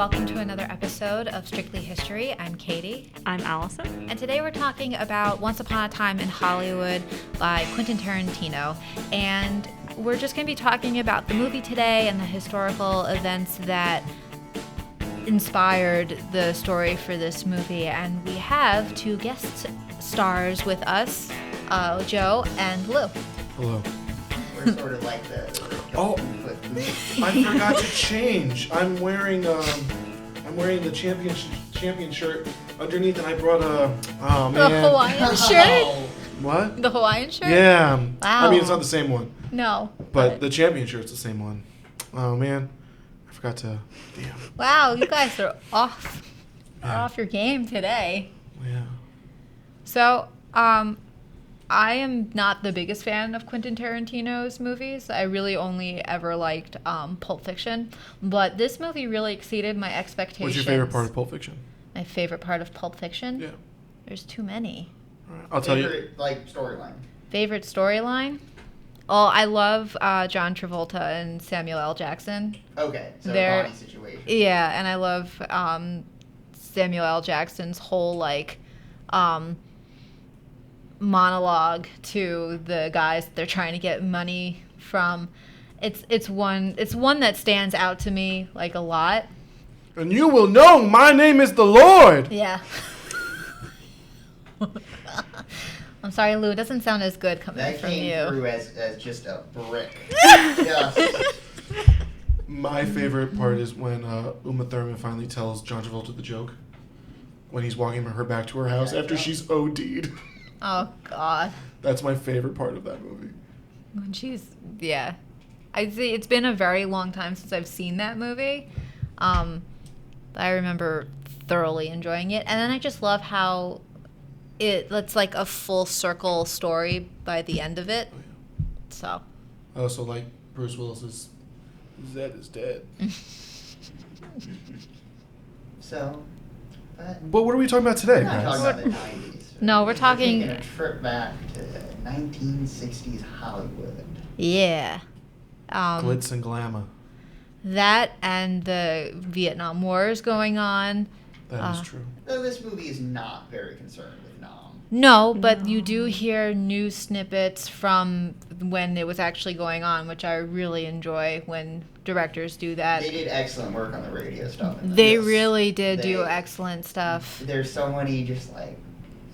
welcome to another episode of Strictly History. I'm Katie. I'm Allison. And today we're talking about Once Upon a Time in Hollywood by Quentin Tarantino. And we're just going to be talking about the movie today and the historical events that inspired the story for this movie. And we have two guest stars with us, Joe and Lou. Hello. We're sort of like the I forgot to change. I'm wearing the champion shirt underneath, and I brought a The Hawaiian shirt? What? The Hawaiian shirt? Yeah. Wow. I mean, it's not the same one. No. But the champion shirt's the same one. Oh man, I forgot to. Damn. Wow, you guys are off. Yeah. Off your game today. Yeah. So, I am not the biggest fan of Quentin Tarantino's movies. I really only ever liked Pulp Fiction. But this movie really exceeded my expectations. What's your favorite part of Pulp Fiction? My favorite part of Pulp Fiction? Yeah. There's too many. All right. I'll tell you. storyline. Favorite storyline? Oh, I love John Travolta and Samuel L. Jackson. Okay, so They're- body situation. Yeah, and I love Samuel L. Jackson's whole monologue to the guys they're trying to get money from. It's one that stands out to me like a lot. And you will know my name is the Lord. Yeah. I'm sorry, Lou. It doesn't sound as good coming That from came you. through as just a brick. Just, My favorite part is when Uma Thurman finally tells John Travolta the joke when he's walking her back to her house Yeah, after yeah. she's OD'd. Oh God. That's my favorite part of that movie. When yeah. I'd say it's been a very long time since I've seen that movie. I remember thoroughly enjoying it. And then I just love how it's like a full circle story by the end of it. Oh, yeah. So. I also like Bruce Willis's Zed is dead. so, But what are we talking about today, we're not guys? talking about the 90s. No, we're talking- taking a trip back to 1960s Hollywood. Yeah. Glitz and glamour. That and the Vietnam War is going on. That is true. Though this movie is not very concerned with Nam. No, but you do hear news snippets from when it was actually going on, which I really enjoy when directors do that. They did excellent work on the radio stuff. in They this. really did do They- excellent stuff. There's so many just like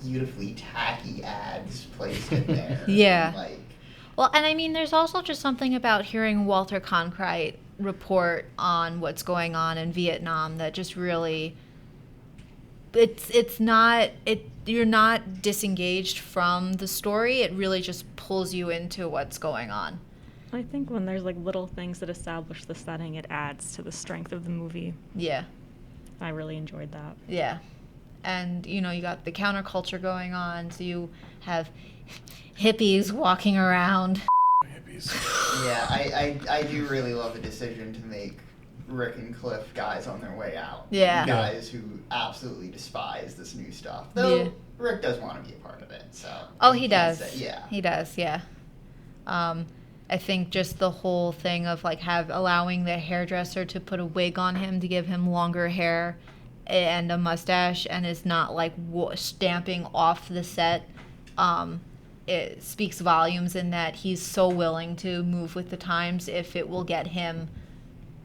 beautifully tacky ads placed in there. Yeah. Like, Well, and I mean, there's also just something about hearing Walter Cronkite report on what's going on in Vietnam that just really, you're not disengaged from the story. It really just pulls you into what's going on. I think when there's like little things that establish the setting, it adds to the strength of the movie. Yeah. I really enjoyed that. Yeah. And, you got the counterculture going on, so you have hippies walking around. Hippies. yeah, I do really love the decision to make Rick and Cliff guys on their way out. Yeah. Guys who absolutely despise this new stuff. Though Yeah. Rick does want to be a part of it, so. Oh, you he can't does. say- yeah. He does, yeah. I think just the whole thing of allowing the hairdresser to put a wig on him to give him longer hair and a mustache and is not stamping off the set. It speaks volumes in that he's so willing to move with the times if it will get him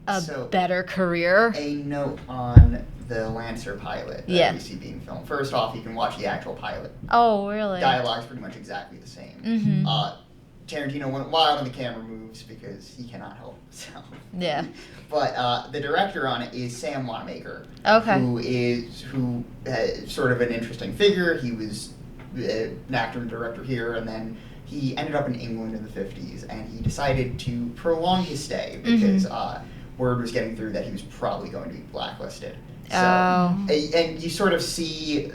a So, better career. A note on the Lancer pilot that Yeah. we see being filmed. First off, you can watch the actual pilot. Oh, really? Dialogue's pretty much exactly the same. Mhm. Tarantino went wild on the camera moves because he cannot help himself. Yeah. But the director on it is Sam Wanamaker. Okay. Who is sort of an interesting figure. He was an actor and director here, and then he ended up in England in the 50s, and he decided to prolong his stay because word was getting through that he was probably going to be blacklisted. So, Oh. and you sort of see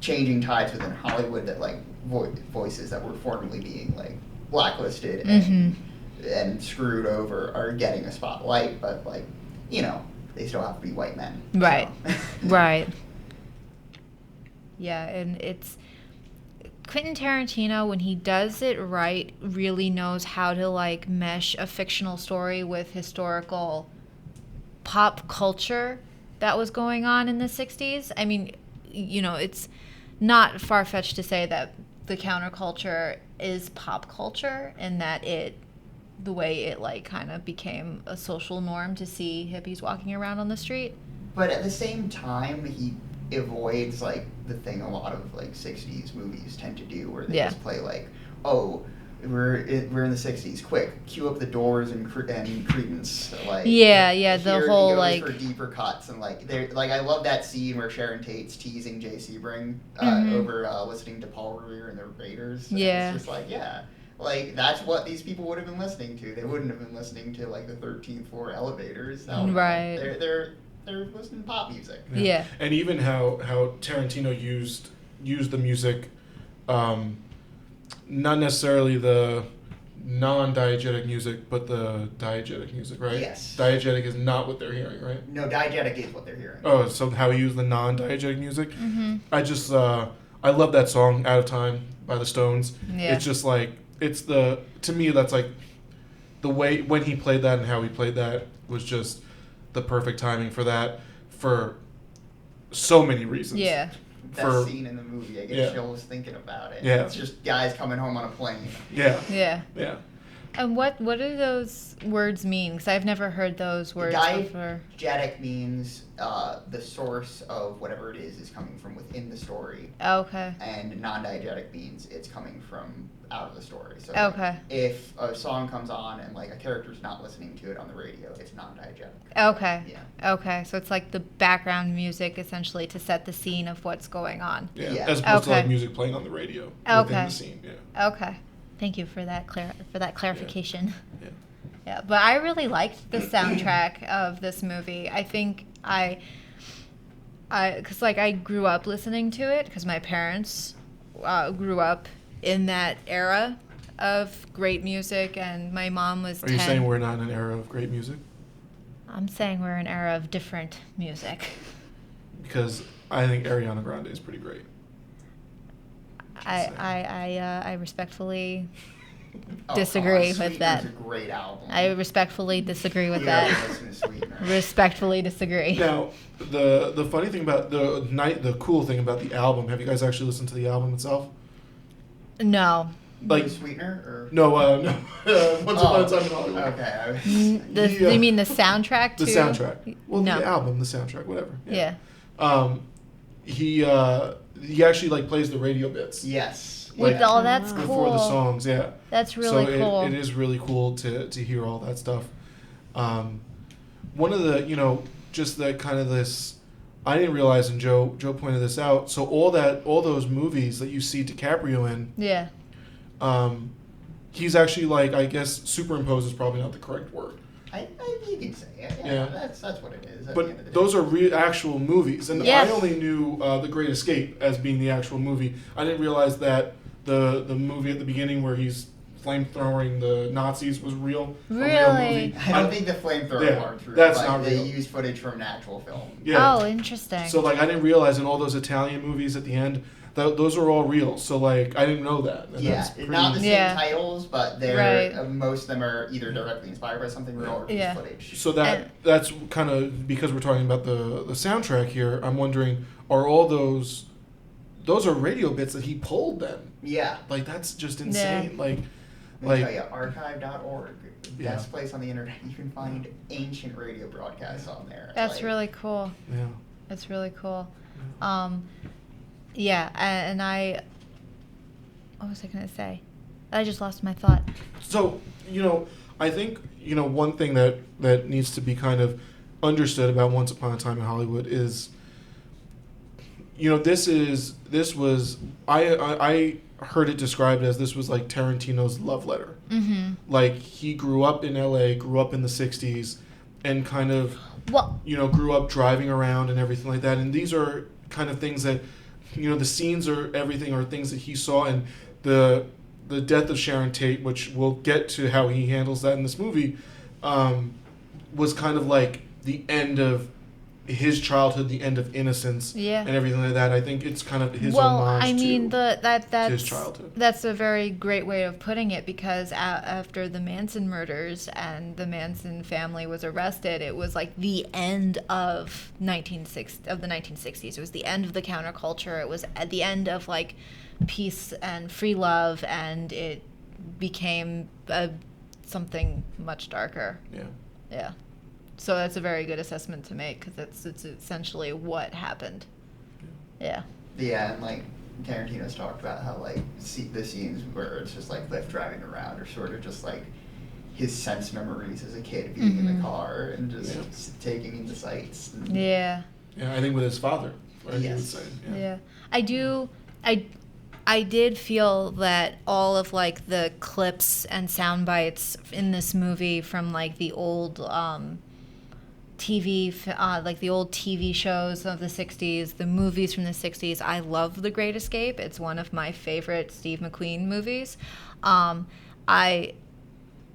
changing tides within Hollywood that voices that were formerly being blacklisted and screwed over are getting a spotlight, but they still have to be white men. Right. So. Right. Yeah, and it's Quentin Tarantino, when he does it right, really knows how to mesh a fictional story with historical pop culture that was going on in the 60s. I mean, it's not far-fetched to say that the counterculture is pop culture, and that the way it like kind of became a social norm to see hippies walking around on the street. But at the same time, he avoids like the thing a lot of like 60s movies tend to do, where they just play like, oh, we're in the 60s, quick, cue up the Doors and Creedence, like the whole like for deeper cuts, and like I love that scene where Sharon Tate's teasing Jay Sebring over listening to Paul Revere and the Raiders. And it's just like, like that's what these people would have been listening to. They wouldn't have been listening to like the 13th floor elevators. No, right. They're listening to pop music. Yeah. And even how Tarantino used the music, not necessarily the non-diegetic music, but the diegetic music, right? Yes. Diegetic is not what they're hearing, right? No, diegetic is what they're hearing. Oh, so how he used the non-diegetic music? Mm-hmm. I just, I love that song, Out of Time, by the Stones. Yeah. It's just like, to me, that's like, the way, when he played that and how he played that was just the perfect timing for that, for so many reasons. Yeah. That scene in the movie, I get chills thinking about it. Yeah. It's just guys coming home on a plane. Yeah. Yeah. Yeah. And what do those words mean? Because I've never heard those words before. Diegetic means the source of whatever it is coming from within the story. Okay. And non-diegetic means it's coming from out of the story. So okay. If a song comes on and like a character's not listening to it on the radio, it's non-diegetic. Okay. Yeah. Okay. So it's like the background music essentially to set the scene of what's going on. Yeah. Yeah. As opposed to like music playing on the radio within the scene. Yeah. Okay. Thank you for that clarification. Yeah. Yeah, but I really liked the soundtrack of this movie. I think because like I grew up listening to it because my parents grew up in that era of great music, and my mom was 10. Are you saying we're not in an era of great music? I'm saying we're in an era of different music. Because I think Ariana Grande is pretty great. I respectfully disagree with that. Sweetener's a great album. I respectfully disagree with Yeah, that. listen to Sweetener. Respectfully disagree. Now, the funny thing about the cool thing about the album, have you guys actually listened to the album itself? No. Like Sweetener or no. Once Upon a Time in Hollywood. Okay. You mean the soundtrack too? The soundtrack. Well, no. the album, the soundtrack, whatever. Yeah. He actually like plays the radio bits. Yes. That's cool. Before the songs, yeah. That's really cool. It is really cool to hear all that stuff. One of the, just that kind of this, I didn't realize, and Joe pointed this out. So all those movies that you see DiCaprio in, yeah. He's actually like, I guess superimposed is probably not the correct word. You can say it. Yeah. That's what it is. But those are actual movies, and yes. I only knew The Great Escape as being the actual movie. I didn't realize that the movie at the beginning where he's flamethrowing the Nazis was real. Really? A real movie. I don't think the flamethrower part through. That's but not they real. used footage from an actual film. Yeah. Oh, interesting. So like I didn't realize in all those Italian movies at the end those are all real. So like I didn't know that. And Yeah, that's pretty, not the same titles, but they're Right. Most of them are either directly inspired by something real or just footage. So that's kind of because we're talking about the soundtrack here. I'm wondering, are all those are radio bits that he pulled then? Yeah. Like that's just insane. Yeah. Like Let me tell you, archive.org, Yeah. best place on the internet. You can find ancient radio broadcasts on there. That's really cool. yeah. That's really cool. Yeah, and what was I going to say? I just lost my thought. So, I think, one thing that needs to be kind of understood about Once Upon a Time in Hollywood is, this was, I heard it described as this was like Tarantino's love letter. Mm-hmm. Like, he grew up in LA, grew up in the 60s, and kind of, grew up driving around and everything like that. And these are kind of things that, the scenes or everything are things that he saw, and the death of Sharon Tate, which we'll get to how he handles that in this movie, was kind of like the end of his childhood, the end of innocence, and everything like that. I think it's kind of his homage to his childhood. That's a very great way of putting it, because after the Manson murders and the Manson family was arrested, it was like the end of the 1960s. It was the end of the counterculture. It was at the end of like peace and free love, and it became something much darker. Yeah. So that's a very good assessment to make, because it's essentially what happened. Yeah. Yeah, and like Tarantino's talked about how like the scenes where it's just like Cliff driving around are sort of just like his sense memories as a kid being in the car and just taking in the sights. Yeah, I think with his father, right? Yes. You would say. Yeah. I did feel that all of like the clips and sound bites in this movie from like the old like the old TV shows of the 60s, the movies from the 60s. I love The Great Escape. It's one of my favorite Steve McQueen movies. I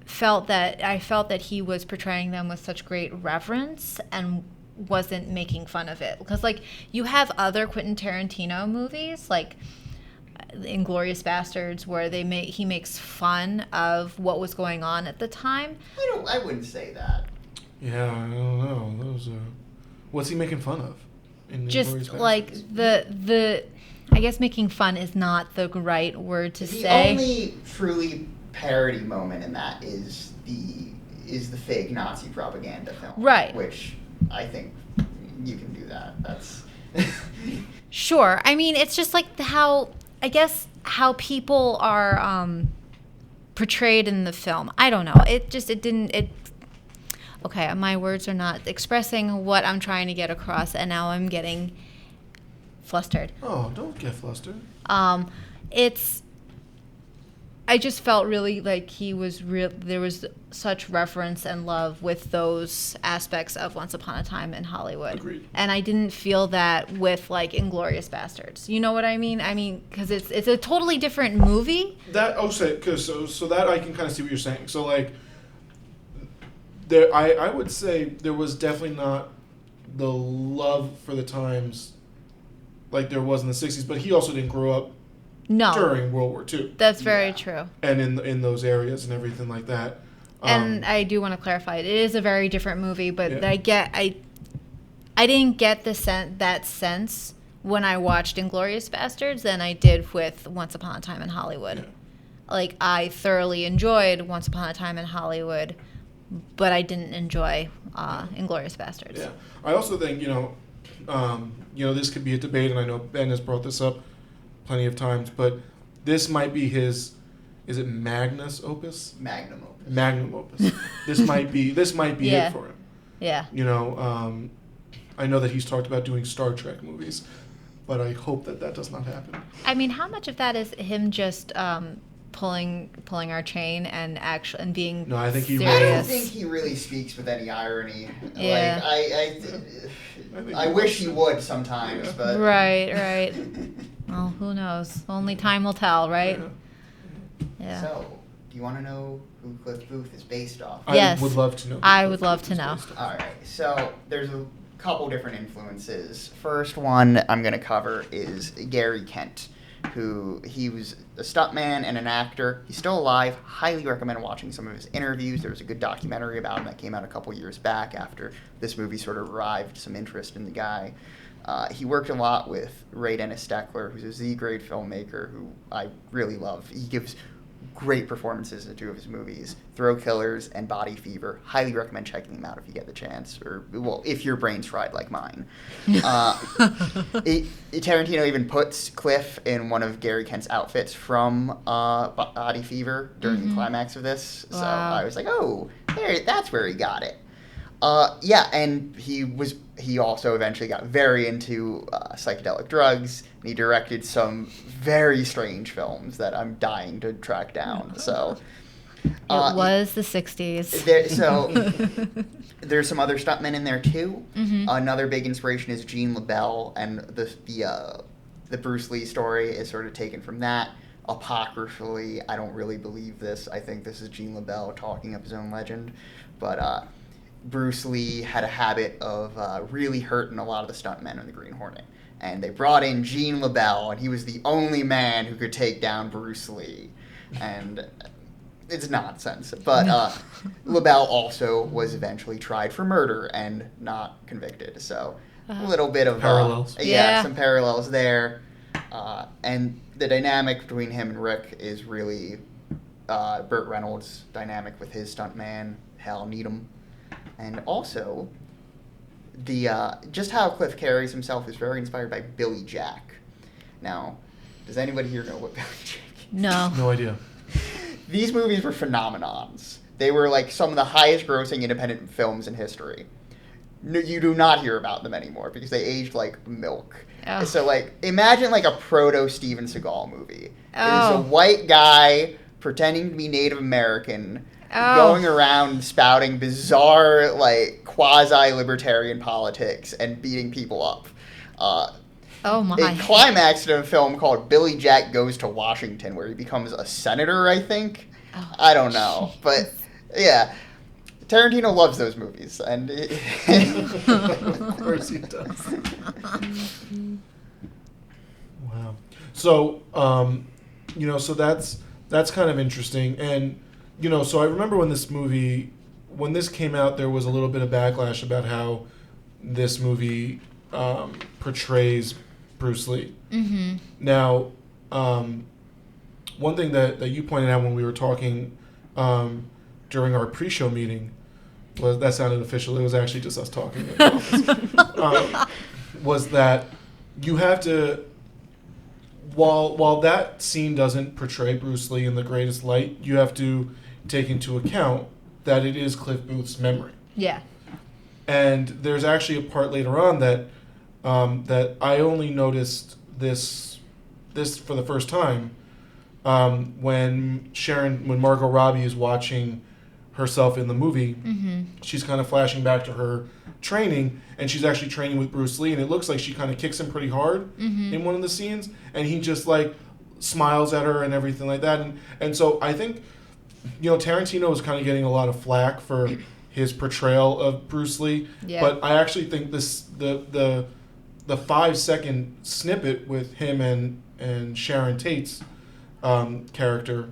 felt that he was portraying them with such great reverence and wasn't making fun of it. Because like you have other Quentin Tarantino movies, like Inglourious Bastards, where he makes fun of what was going on at the time. I wouldn't say that. Yeah, I don't know. Those what's he making fun of? Just like the I guess making fun is not the right word to say. The only truly parody moment in that is the fake Nazi propaganda film. Right. Which I think you can do that. That's Sure. I mean, it's just like how people are portrayed in the film. I don't know. Okay, my words are not expressing what I'm trying to get across, and now I'm getting flustered. Oh, don't get flustered. I just felt really like there was such reference and love with those aspects of Once Upon a Time in Hollywood. Agreed. And I didn't feel that with like Inglourious Bastards. You know what I mean? I mean, because it's a totally different movie. So that I can kind of see what you're saying. So like, I would say there was definitely not the love for the times like there was in the 60s, but he also didn't grow up during World War II. That's very true. And in those areas and everything like that. And I do want to clarify, it is a very different movie, but I didn't get that sense when I watched Inglourious Bastards than I did with Once Upon a Time in Hollywood. Yeah. Like, I thoroughly enjoyed Once Upon a Time in Hollywood, but I didn't enjoy Inglourious Bastards. Yeah. I also think, this could be a debate, and I know Ben has brought this up plenty of times, but this might be his, is it Magnus Opus? Magnum Opus. Magnum Opus. This might be it for him. Yeah. I know that he's talked about doing Star Trek movies, but I hope that does not happen. I mean, how much of that is him just pulling our chain and being No, I think serious? I don't think he really speaks with any irony. Yeah. Like I wish he would sometimes, but right. Well, who knows? Only time will tell, right? Yeah. So, do you want to know who Cliff Booth is based off? Yes. I would love to know. I would love to know. All right. So, there's a couple different influences. First one I'm going to cover is Gary Kent, who he was a stuntman and an actor. He's still alive. Highly recommend watching some of his interviews. There was a good documentary about him that came out a couple years back after this movie sort of revived some interest in the guy. He worked a lot with Ray Dennis Steckler, who's a Z-grade filmmaker who I really love. He gives great performances in two of his movies, Thrill Killers and Body Fever. Highly recommend checking them out if you get the chance, or, well, if your brain's fried like mine. Tarantino even puts Cliff in one of Gary Kent's outfits from Body Fever during the climax of this. So I was like, oh, that's where he got it. And he also eventually got very into psychedelic drugs, and he directed some very strange films that I'm dying to track down. So it was the 60s. There's some other stuntmen in there too. Mm-hmm. Another big inspiration is Gene LaBelle, and the Bruce Lee story is sort of taken from that. Apocryphally, I don't really believe this. I think this is Gene LaBelle talking up his own legend, but Bruce Lee had a habit of really hurting a lot of the stuntmen in the Green Hornet. And they brought in Gene LaBelle, and he was the only man who could take down Bruce Lee. And it's nonsense. But LaBelle also was eventually tried for murder and not convicted. So a little bit of parallels. Some parallels there. And the dynamic between him and Rick is really Burt Reynolds' dynamic with his stuntman, Hal Needham. And also, just how Cliff carries himself is very inspired by Billy Jack. Now, does anybody here know what Billy Jack is? No. No idea. These movies were phenomenons. They were like some of the highest grossing independent films in history. No, you do not hear about them anymore because they aged like milk. Oh. So like, imagine like a proto Steven Seagal movie. Oh. It is a white guy pretending to be Native American, going around spouting bizarre, like, quasi-libertarian politics and beating people up. Oh, my. It climaxed in a film called Billy Jack Goes to Washington, where he becomes a senator, I think. Oh, I don't know. But, yeah. Tarantino loves those movies. And Of course he does. Wow. So, so that's kind of interesting. And, so I remember when this came out, there was a little bit of backlash about how this movie portrays Bruce Lee. Mm-hmm. Now, one thing that you pointed out when we were talking during our pre-show meeting, that sounded official, it was actually just us talking in the office, was that you have to, while that scene doesn't portray Bruce Lee in the greatest light, you have to take into account that it is Cliff Booth's memory. Yeah. And there's actually a part later on that I only noticed this for the first time when Margot Robbie is watching herself in the movie. Mm-hmm. She's kind of flashing back to her training, and she's actually training with Bruce Lee, and it looks like she kind of kicks him pretty hard in one of the scenes, and he just like smiles at her and everything like that. And so I think, Tarantino is kind of getting a lot of flack for his portrayal of Bruce Lee, but I actually think the 5-second snippet with him and Sharon Tate's character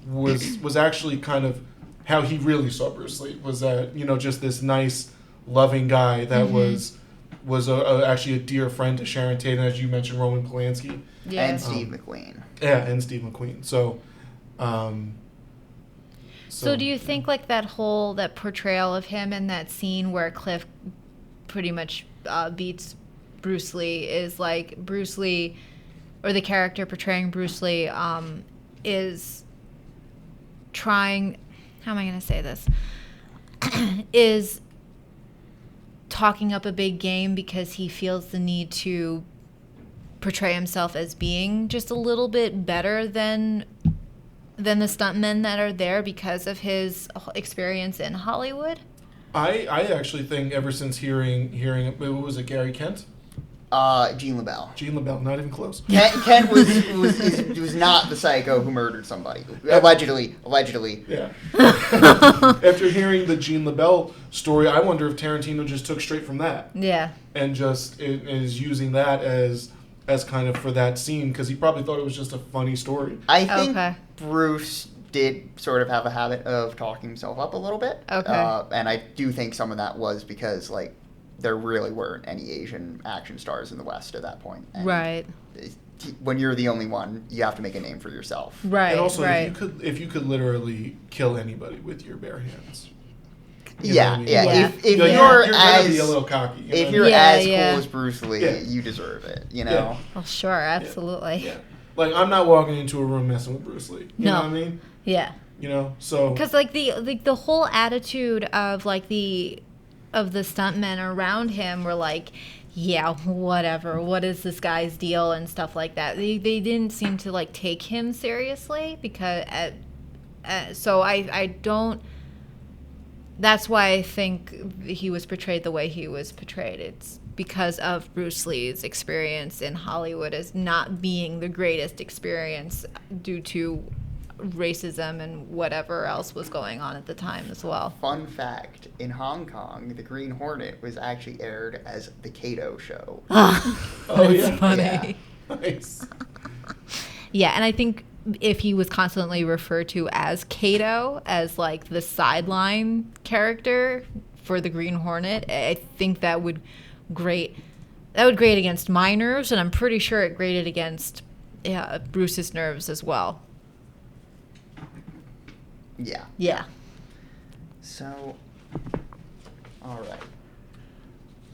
was actually kind of how he really saw Bruce Lee, was that, just this nice, loving guy that was actually a dear friend to Sharon Tate, and as you mentioned, Roman Polanski. Yeah. and Steve McQueen. Yeah, and Steve McQueen. So do you think like that portrayal of him in that scene where Cliff pretty much beats Bruce Lee is like Bruce Lee, or the character portraying Bruce Lee is trying, how am I going to say this, is talking up a big game because he feels the need to portray himself as being just a little bit better than the stuntmen that are there because of his experience in Hollywood? I actually think ever since hearing what was it, Gary Kent? Gene LaBelle. Gene LaBelle, not even close. Kent was not the psycho who murdered somebody. Allegedly. Yeah. After hearing the Gene LaBelle story, I wonder if Tarantino just took straight from that. Yeah. And just is using that as kind of for that scene, because he probably thought it was just a funny story. I think Bruce did sort of have a habit of talking himself up a little bit. Okay. And I do think some of that was because, like, there really weren't any Asian action stars in the West at that point. And right. When you're the only one, you have to make a name for yourself. Right. And also, right. if you could literally kill anybody with your bare hands. Yeah. If you're gonna be a little cocky. If you're as cool as Bruce Lee, you deserve it. Yeah. Well, sure, absolutely. Yeah. Like, I'm not walking into a room messing with Bruce Lee. You know what I mean? Yeah. So because like the whole attitude of like the stuntmen around him were like, yeah, whatever, what is this guy's deal and stuff like that. They didn't seem to like take him seriously because so I don't. That's why I think he was portrayed the way he was portrayed. It's because of Bruce Lee's experience in Hollywood as not being the greatest experience due to racism and whatever else was going on at the time as well. Fun fact, in Hong Kong, The Green Hornet was actually aired as The Kato Show. Oh, yeah. Funny. Yeah. Nice. Yeah, and I think if he was constantly referred to as Kato, as like the sideline character for the Green Hornet, I think that would grate against my nerves, and I'm pretty sure it grated against Bruce's nerves as well. Yeah. Yeah. So, all right.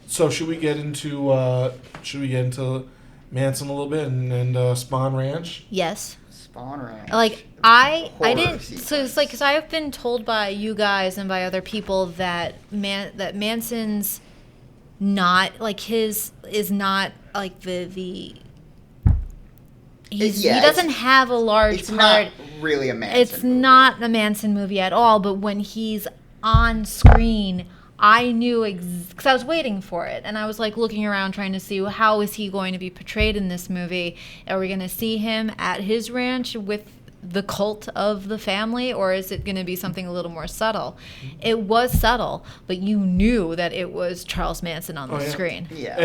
So should we get into Manson a little bit and Spawn Ranch? Yes. Spawn Ranch. Like I Horror didn't. sequence. So it's like because I've been told by you guys and by other people that Manson's not like his is not like the. He doesn't have a large It's part. not really a Manson It's movie. not a Manson movie at all. But when he's on screen, I knew because I was waiting for it, and I was like looking around trying to see how is he going to be portrayed in this movie. Are we going to see him at his ranch with the cult of the family, or is it going to be something a little more subtle? It was subtle, but you knew that it was Charles Manson on the screen. Yeah.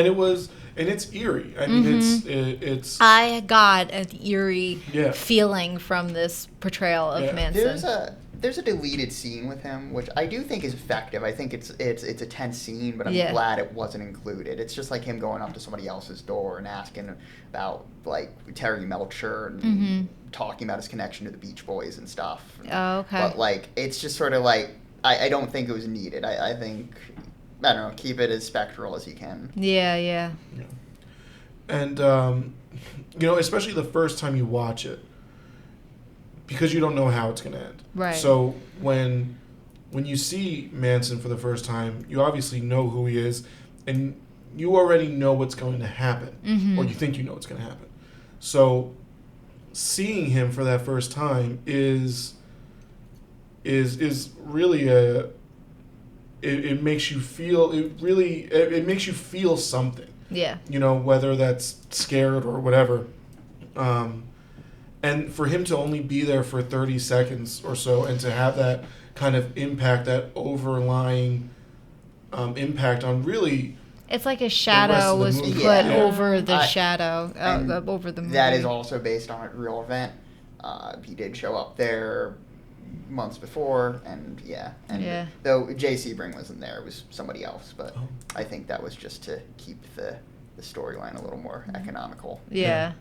And it's eerie. I mean, it's. I got an eerie Yeah. feeling from this portrayal of Yeah. Manson. There's a deleted scene with him, which I do think is effective. I think it's a tense scene, but I'm Yeah. glad it wasn't included. It's just like him going up to somebody else's door and asking about like Terry Melcher and talking about his connection to the Beach Boys and stuff. Oh, okay. But like, it's just sort of like I don't think it was needed. I think I don't know, keep it as spectral as you can. Yeah. And especially the first time you watch it, because you don't know how it's going to end. Right. So when you see Manson for the first time, you obviously know who he is, and you already know what's going to happen, or you think you know what's going to happen. So seeing him for that first time is really it makes you feel it makes you feel something. Yeah. Whether that's scared or whatever. And for him to only be there for 30 seconds or so and to have that kind of impact, that overlying impact on really... It's like a rest shadow of the was movie. put Yeah. over the And shadow, over the movie. That is also based on a real event. He did show up there months before, and though J. Sebring wasn't there, it was somebody else, but I think that was just to keep the storyline a little more economical. Yeah.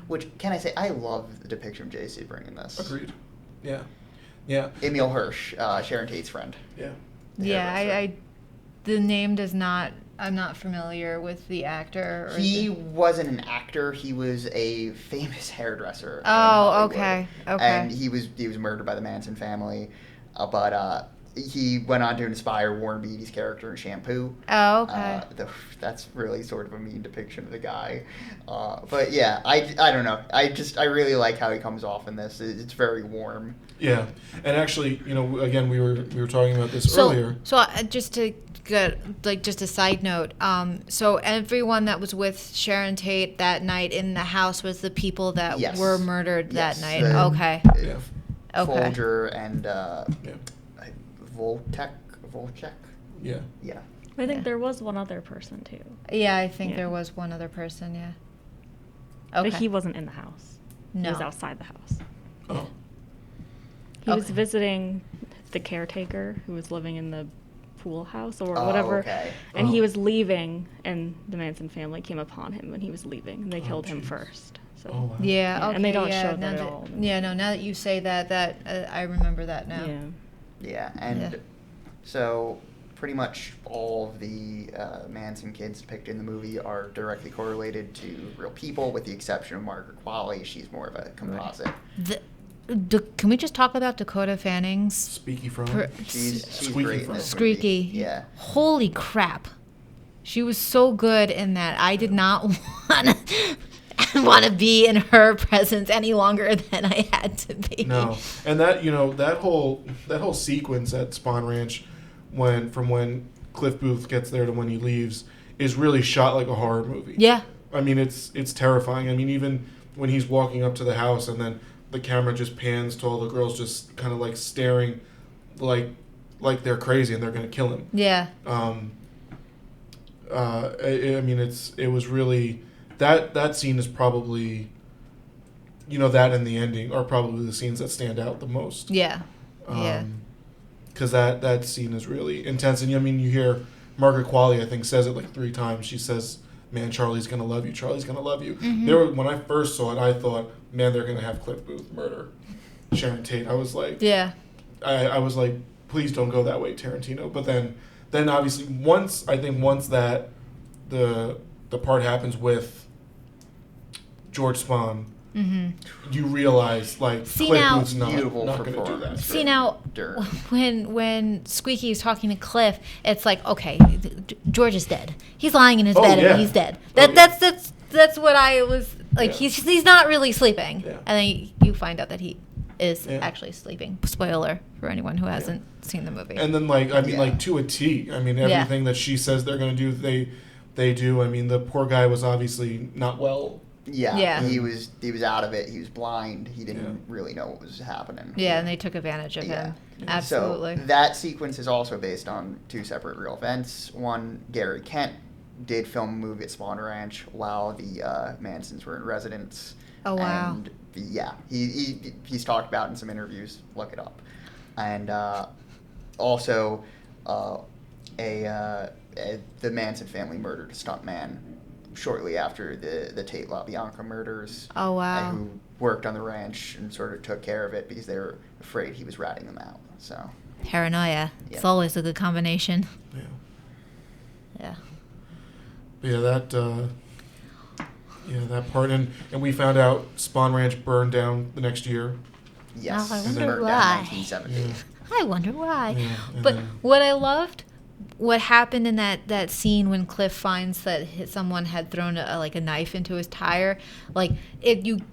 Which, can I say, I love the depiction of J. Sebring in this. Agreed. Yeah. Emil Hirsch, Sharon Tate's friend. Yeah. Yeah, the name does not... I'm not familiar with the actor. He wasn't an actor. He was a famous hairdresser. in Oh, Hollywood. okay. And he was murdered by the Manson family, but he went on to inspire Warren Beatty's character in Shampoo. Oh, okay. That's really sort of a mean depiction of the guy. But yeah, I don't know. I really like how he comes off in this. It's very warm. Yeah. And actually, again, we were talking about this earlier. So just to get, just a side note, so everyone that was with Sharon Tate that night in the house was the people that Yes. were murdered that night. Yeah. Okay. Folger and Yeah. Volchek. Yeah. Yeah. I think there was one other person too. Yeah, I think Yeah. there was one other person, yeah. Okay. But he wasn't in the house. No. He was outside the house. Oh. He was Okay. visiting the caretaker who was living in the pool house or Oh, whatever. okay. And Oh. he was leaving, and the Manson family came upon him when he was leaving. And they Oh, killed him jeez. first. So. Oh, wow. Yeah, Yeah, okay. and they don't yeah, show now that at all. Yeah, no, now that you say that I remember that now. Yeah. Yeah, and Yeah. so pretty much all of the Manson kids depicted in the movie are directly correlated to real people, with the exception of Margaret Qualley. She's more of a composite. Can we just talk about Dakota Fanning's Speaky from. She's Squeaky great in from. this Squeaky? movie. Yeah. Holy crap. She was so good in that. I did not want to be in her presence any longer than I had to be. No, and that whole sequence at Spawn Ranch, from when Cliff Booth gets there to when he leaves, is really shot like a horror movie. Yeah. I mean, it's terrifying. I mean, even when he's walking up to the house and then the camera just pans to all the girls just kind of like staring, like they're crazy and they're gonna kill him. Yeah. I mean, it was really that scene is probably, that and the ending are probably the scenes that stand out the most. Yeah. Yeah. Because that scene is really intense, and I mean, you hear Margaret Qualley, I think, says it like 3 times. She says, "Man, Charlie's gonna love you. Charlie's gonna love you." Mm-hmm. When I first saw it, I thought, "Man, they're gonna have Cliff Booth murder Sharon Tate." I was like, Yeah. I was like, please don't go that way, Tarantino. But then obviously once that the part happens with George Spahn, you realize like See, Cliff now- Booth's not Beautiful going to do that. performance. See, now, Dirt. when Squeaky is talking to Cliff, it's like, okay, George is dead. He's lying in his Oh, bed yeah. and he's dead. Oh, That's what I was like. Yeah. He's not really sleeping, Yeah. and then you find out that he is Yeah. actually sleeping. Spoiler for anyone who hasn't seen the movie. And then like to a T. I mean, everything that she says they're going to do, they do. I mean, the poor guy was obviously not well. Yeah, Yeah. he was out of it. He was blind. He didn't really know what was happening. Yeah, and they took advantage of him. Absolutely. So that sequence is also based on 2 separate real events. One, Gary Kent did film a movie at Spawn Ranch while the Mansons were in residence. Oh, wow. And yeah, he's talked about in some interviews. Look it up. And also, the Manson family murdered a stuntman shortly after the Tate LaBianca murders. Oh, wow. Who worked on the ranch and sort of took care of it because they were afraid he was ratting them out. So Paranoia. It's Yeah. always a good combination. Yeah. Yeah. Yeah, that part, and we found out Spawn Ranch burned down the next year. yes, Oh, I it wonder burned down why. 1970. Yeah. I wonder why. Yeah, and But then- what I loved, what happened in that scene when Cliff finds that someone had thrown a knife into his tire,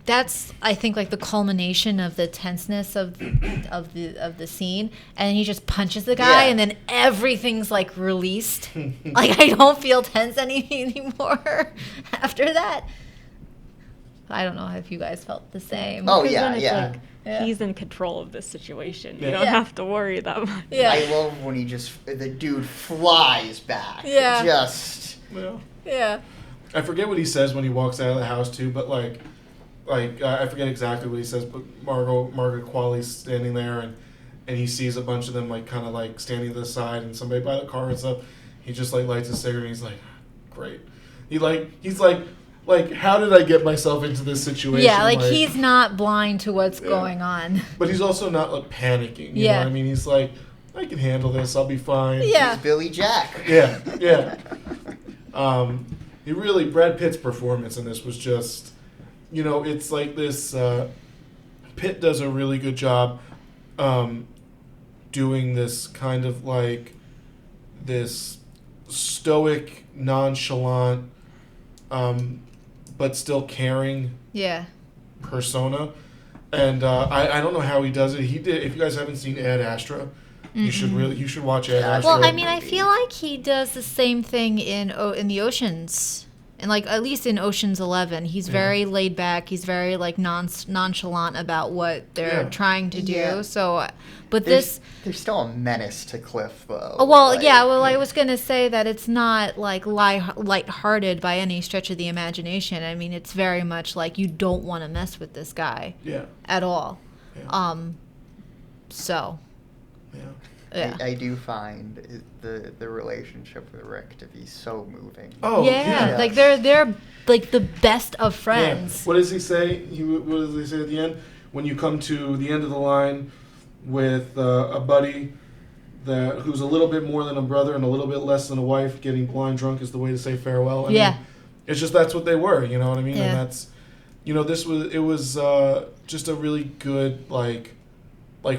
that's I think like the culmination of the tenseness of the scene, and he just punches the guy, Yeah. and then everything's like released. Like I don't feel tense anymore after that. I don't know if you guys felt the same. Oh, Because yeah, then it's yeah. like, Yeah. he's in control of this situation. Yeah. You don't Yeah. have to worry that much. Yeah. I love when the dude flies back. Yeah. Just Yeah. Yeah. I forget what he says when he walks out of the house too, but I forget exactly what he says. But Margaret Qualley's standing there, and he sees a bunch of them like kind of like standing to the side, and somebody by the car and stuff. He just like lights a cigarette, and he's like, great. He's like, how did I get myself into this situation? Yeah, like he's not blind to what's Yeah. going on. But he's also not like panicking. You Yeah. know what I mean? He's like, I can handle this. I'll be fine. Yeah. he's Billy Jack. Yeah. Yeah. Brad Pitt's performance in this was just, it's like this. Pitt does a really good job doing this kind of like this stoic, nonchalant, but still caring Yeah. persona. And I don't know how he does it. He did. If you guys haven't seen Ad Astra, you should watch Ad Yeah, Astra. Well, I mean, I feel like he does the same thing in the Oceans, and like at least in Ocean's 11, he's very laid back. He's very like nonchalant about what they're Yeah. trying to do. Yeah. So, but There's still a menace to Cliff, though. Oh, well, Like, yeah. Well, I was gonna say that it's not like lighthearted by any stretch of the imagination. I mean, it's very much like you don't want to mess with this guy Yeah. at all. Yeah. So, Yeah. yeah. I do find the relationship with Rick to be so moving. Oh yeah, yeah. like they're like the best of friends. Yeah. What does he say? What does he say at the end? When you come to the end of the line with a buddy who's a little bit more than a brother and a little bit less than a wife, getting blind drunk is the way to say farewell. I mean, it's just that's what they were. You know what I mean? Yeah. And that's, it was just a really good like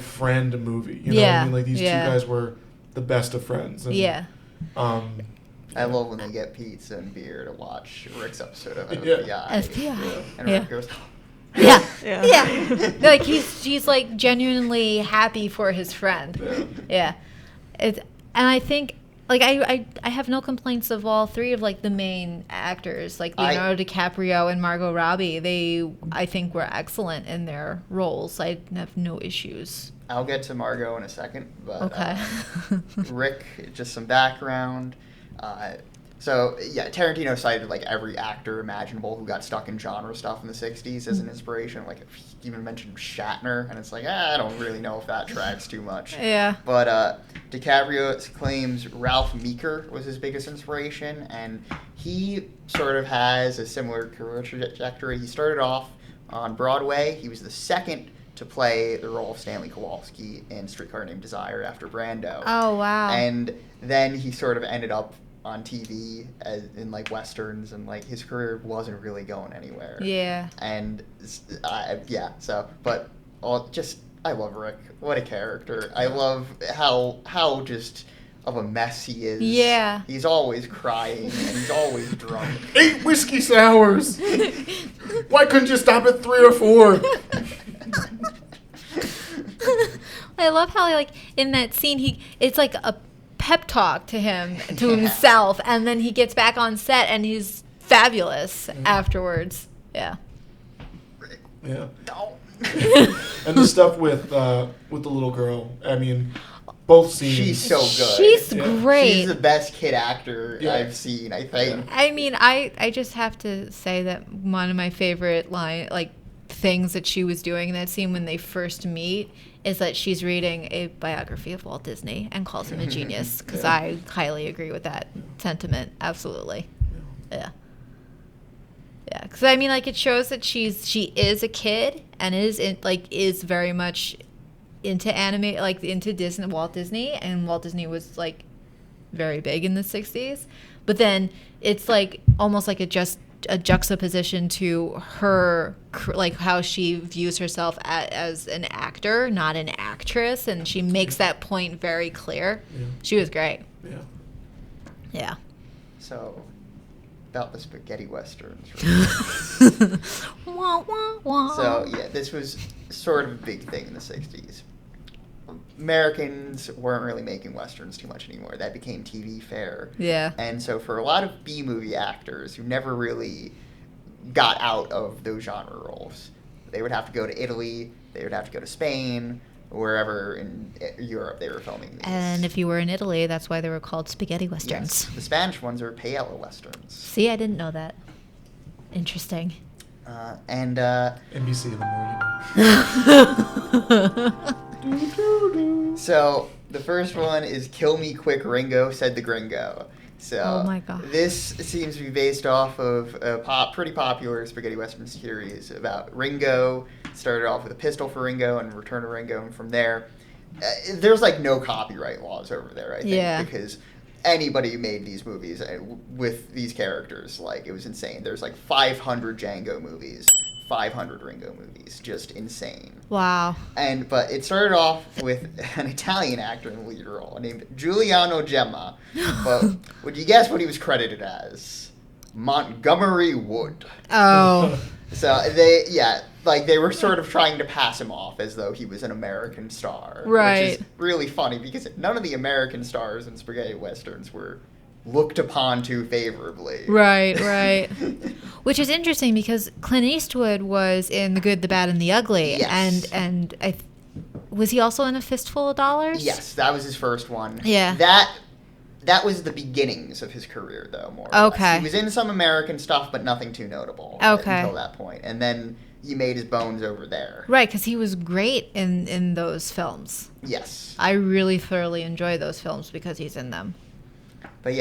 friend movie. You know what I mean? Like these two guys were the best of friends. And, Yeah. I love when they get pizza and beer to watch Rick's episode of Yeah. FBI. FBI. And Yeah. Rick goes, Yeah. Yeah. Yeah. Like she's like genuinely happy for his friend. Yeah. Yeah. And I think like I have no complaints of all three of like the main actors, like Leonardo DiCaprio and Margot Robbie. I think were excellent in their roles. I have no issues. I'll get to Margot in a second, but Okay. Rick, just some background. So yeah, Tarantino cited like every actor imaginable who got stuck in genre stuff in the '60s as an inspiration. Like he even mentioned Shatner, and it's like I don't really know if that tracks too much. Yeah. But DiCaprio claims Ralph Meeker was his biggest inspiration, and he sort of has a similar career trajectory. He started off on Broadway. He was the second to play the role of Stanley Kowalski in Streetcar Named Desire after Brando. Oh wow. And then he sort of ended up on TV in like westerns, and like his career wasn't really going anywhere. Yeah. And but I love Rick. What a character. I love how just of a mess he is. Yeah. He's always crying and he's always drunk. 8 whiskey sours. Why couldn't you stop at 3 or 4? I love how like in that scene it's like a pep talk to him to himself, and then he gets back on set and he's fabulous afterwards. Yeah. Yeah. Don't. And the stuff with the little girl. I mean, both scenes. She's so good. She's Yeah. great. She's the best kid actor Yeah. I've seen, I think. I mean, I just have to say that one of my favorite things that she was doing in that scene when they first meet is that she's reading a biography of Walt Disney and calls him a genius, because I highly agree with that sentiment. Absolutely. Yeah. Yeah, because I mean, like, it shows that she is a kid and is very much into anime, like into Disney, Walt Disney, and Walt Disney was like very big in the '60s. But then it's like almost like a juxtaposition to her, like how she views herself as an actor, not an actress, and she makes that point very clear. Yeah. She was great. Yeah. Yeah. So, about the spaghetti westerns. Wah, wah, wah. So, yeah, this was sort of a big thing in the 60s. Americans weren't really making westerns too much anymore. That became TV fare. Yeah. And so for a lot of B-movie actors who never really got out of those genre roles, they would have to go to Italy, they would have to go to Spain, wherever in Europe they were filming these. And if you were in Italy, that's why they were called spaghetti westerns. Yes. The Spanish ones are paella westerns. See, I didn't know that. Interesting. NBC in the morning. So the first one is "Kill Me Quick, Ringo," said the Gringo. So Oh my God. This seems to be based off of a pretty popular spaghetti western series about Ringo. Started off with a pistol for Ringo and Return of Ringo, and from there, there's like no copyright laws over there, I think, Yeah. because anybody who made these movies with these characters, like, it was insane. There's like 500 Django movies, 500 Ringo movies, just insane. Wow. But it started off with an Italian actor in the lead role named Giuliano Gemma. But would you guess what he was credited as? Montgomery Wood. Oh. So they were sort of trying to pass him off as though he was an American star. Right. Which is really funny because none of the American stars in spaghetti westerns were looked upon too favorably. Right, right. Which is interesting because Clint Eastwood was in The Good, the Bad, and the Ugly. Yes. And was he also in A Fistful of Dollars? Yes, that was his first one. Yeah. That was the beginnings of his career, though, more or less. Okay. He was in some American stuff, but nothing too notable Okay. until that point. And then he made his bones over there. Right, because he was great in those films. Yes. I really thoroughly enjoy those films because he's in them. But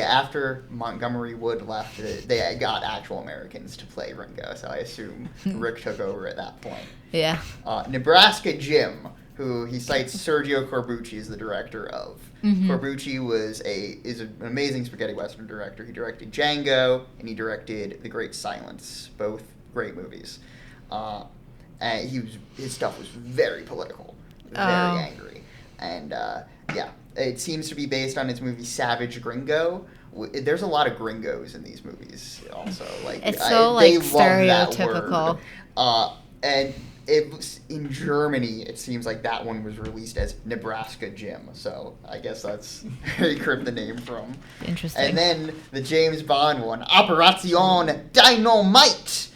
after Montgomery Wood left, they got actual Americans to play Ringo, so I assume Rick took over at that point. Yeah. Nebraska Jim, who he cites Sergio Corbucci as the director of. Mm-hmm. Corbucci is an amazing spaghetti western director. He directed Django and he directed The Great Silence, both great movies. And his stuff was very political, very angry, and it seems to be based on his movie Savage Gringo. There's a lot of gringos in these movies, also. Like It's so they like love that stereotypical. word. And in Germany, it seems like that one was released as Nebraska Jim. So I guess that's where he cribbed the name from. Interesting. And then the James Bond one, Operazione Dynamite.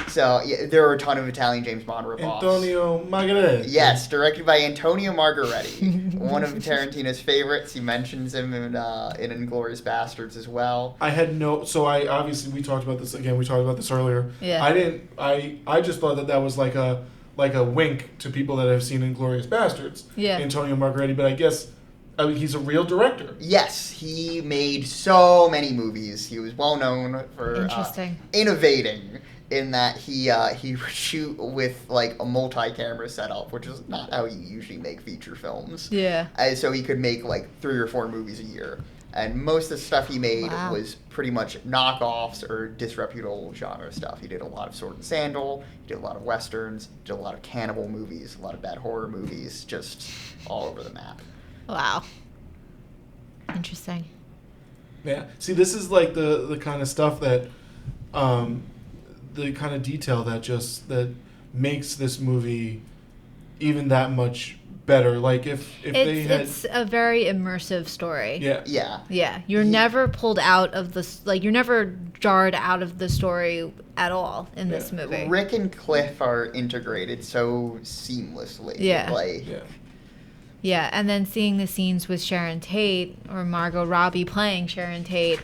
So yeah, there are a ton of Italian James Bond ripoffs. Antonio Margheriti. Yes, directed by Antonio Margheriti, one of Tarantino's favorites. He mentions him in Inglourious Bastards as well. Obviously we talked about this again. We talked about this earlier. Yeah. I just thought that was like a wink to people that have seen Inglourious Bastards. Yeah. Antonio Margheriti, but I guess he's a real director. Yes, he made so many movies. He was well known for innovating. In that he would shoot with like a multi-camera setup, which is not how you usually make feature films. Yeah. So he could make like 3 or 4 movies a year, and most of the stuff he made was pretty much knockoffs or disreputable genre stuff. He did a lot of Sword and Sandal. He did a lot of westerns. Did a lot of cannibal movies. A lot of bad horror movies. Just all over the map. Wow. Interesting. Yeah. See, this is like the kind of stuff that. The kind of detail that makes this movie even that much better. Like it's a very immersive story. Yeah. You're never pulled out of you're never jarred out of the story at all in this movie. Rick and Cliff are integrated so seamlessly. Yeah, and then seeing the scenes with Sharon Tate or Margot Robbie playing Sharon Tate,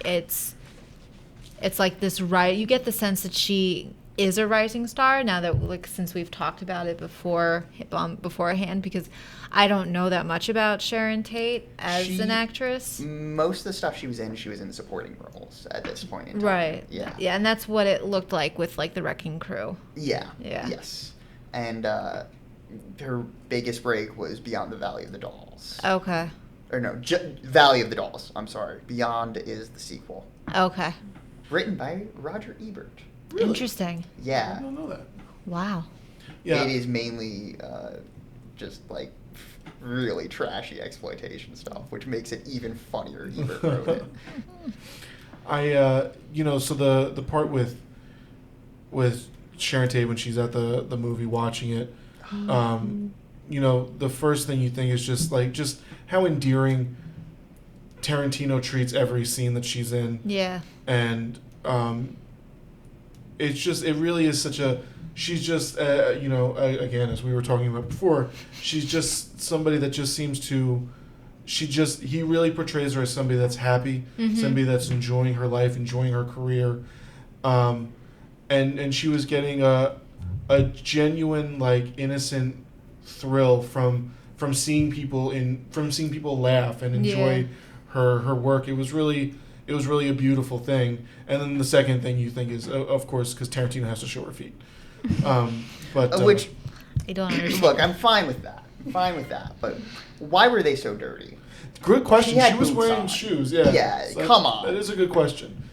it's like this you get the sense that she is a rising star now that since we've talked about it beforehand, because I don't know that much about Sharon Tate as an actress. Most of the stuff she was in supporting roles at this point in time. Right. Yeah, and that's what it looked like with like the Wrecking Crew. Yeah. Yes. And her biggest break was Beyond the Valley of the Dolls. Okay. Or no, Valley of the Dolls. I'm sorry. Beyond is the sequel. Okay. Written by Roger Ebert. Really? Interesting. Yeah. I don't know that. Wow. Yeah. It is mainly just like really trashy exploitation stuff, which makes it even funnier. Ebert wrote it. So the part with Sharon Tate when she's at the movie watching it, the first thing you think is just how endearing Tarantino treats every scene that she's in. Yeah. And it really is she's just, again, as we were talking about before, she's just somebody that just seems to, he really portrays her as somebody that's happy, somebody that's enjoying her life, enjoying her career. And she was getting a genuine, like, innocent thrill from seeing people laugh and enjoy her work. It was really a beautiful thing. And then the second thing you think is, of course, because Tarantino has to show her feet. Which I don't understand. Look, I'm fine with that. But why were they so dirty? Good question. She was boots wearing on. shoes. Yeah. Yeah. Come on. That is a good question.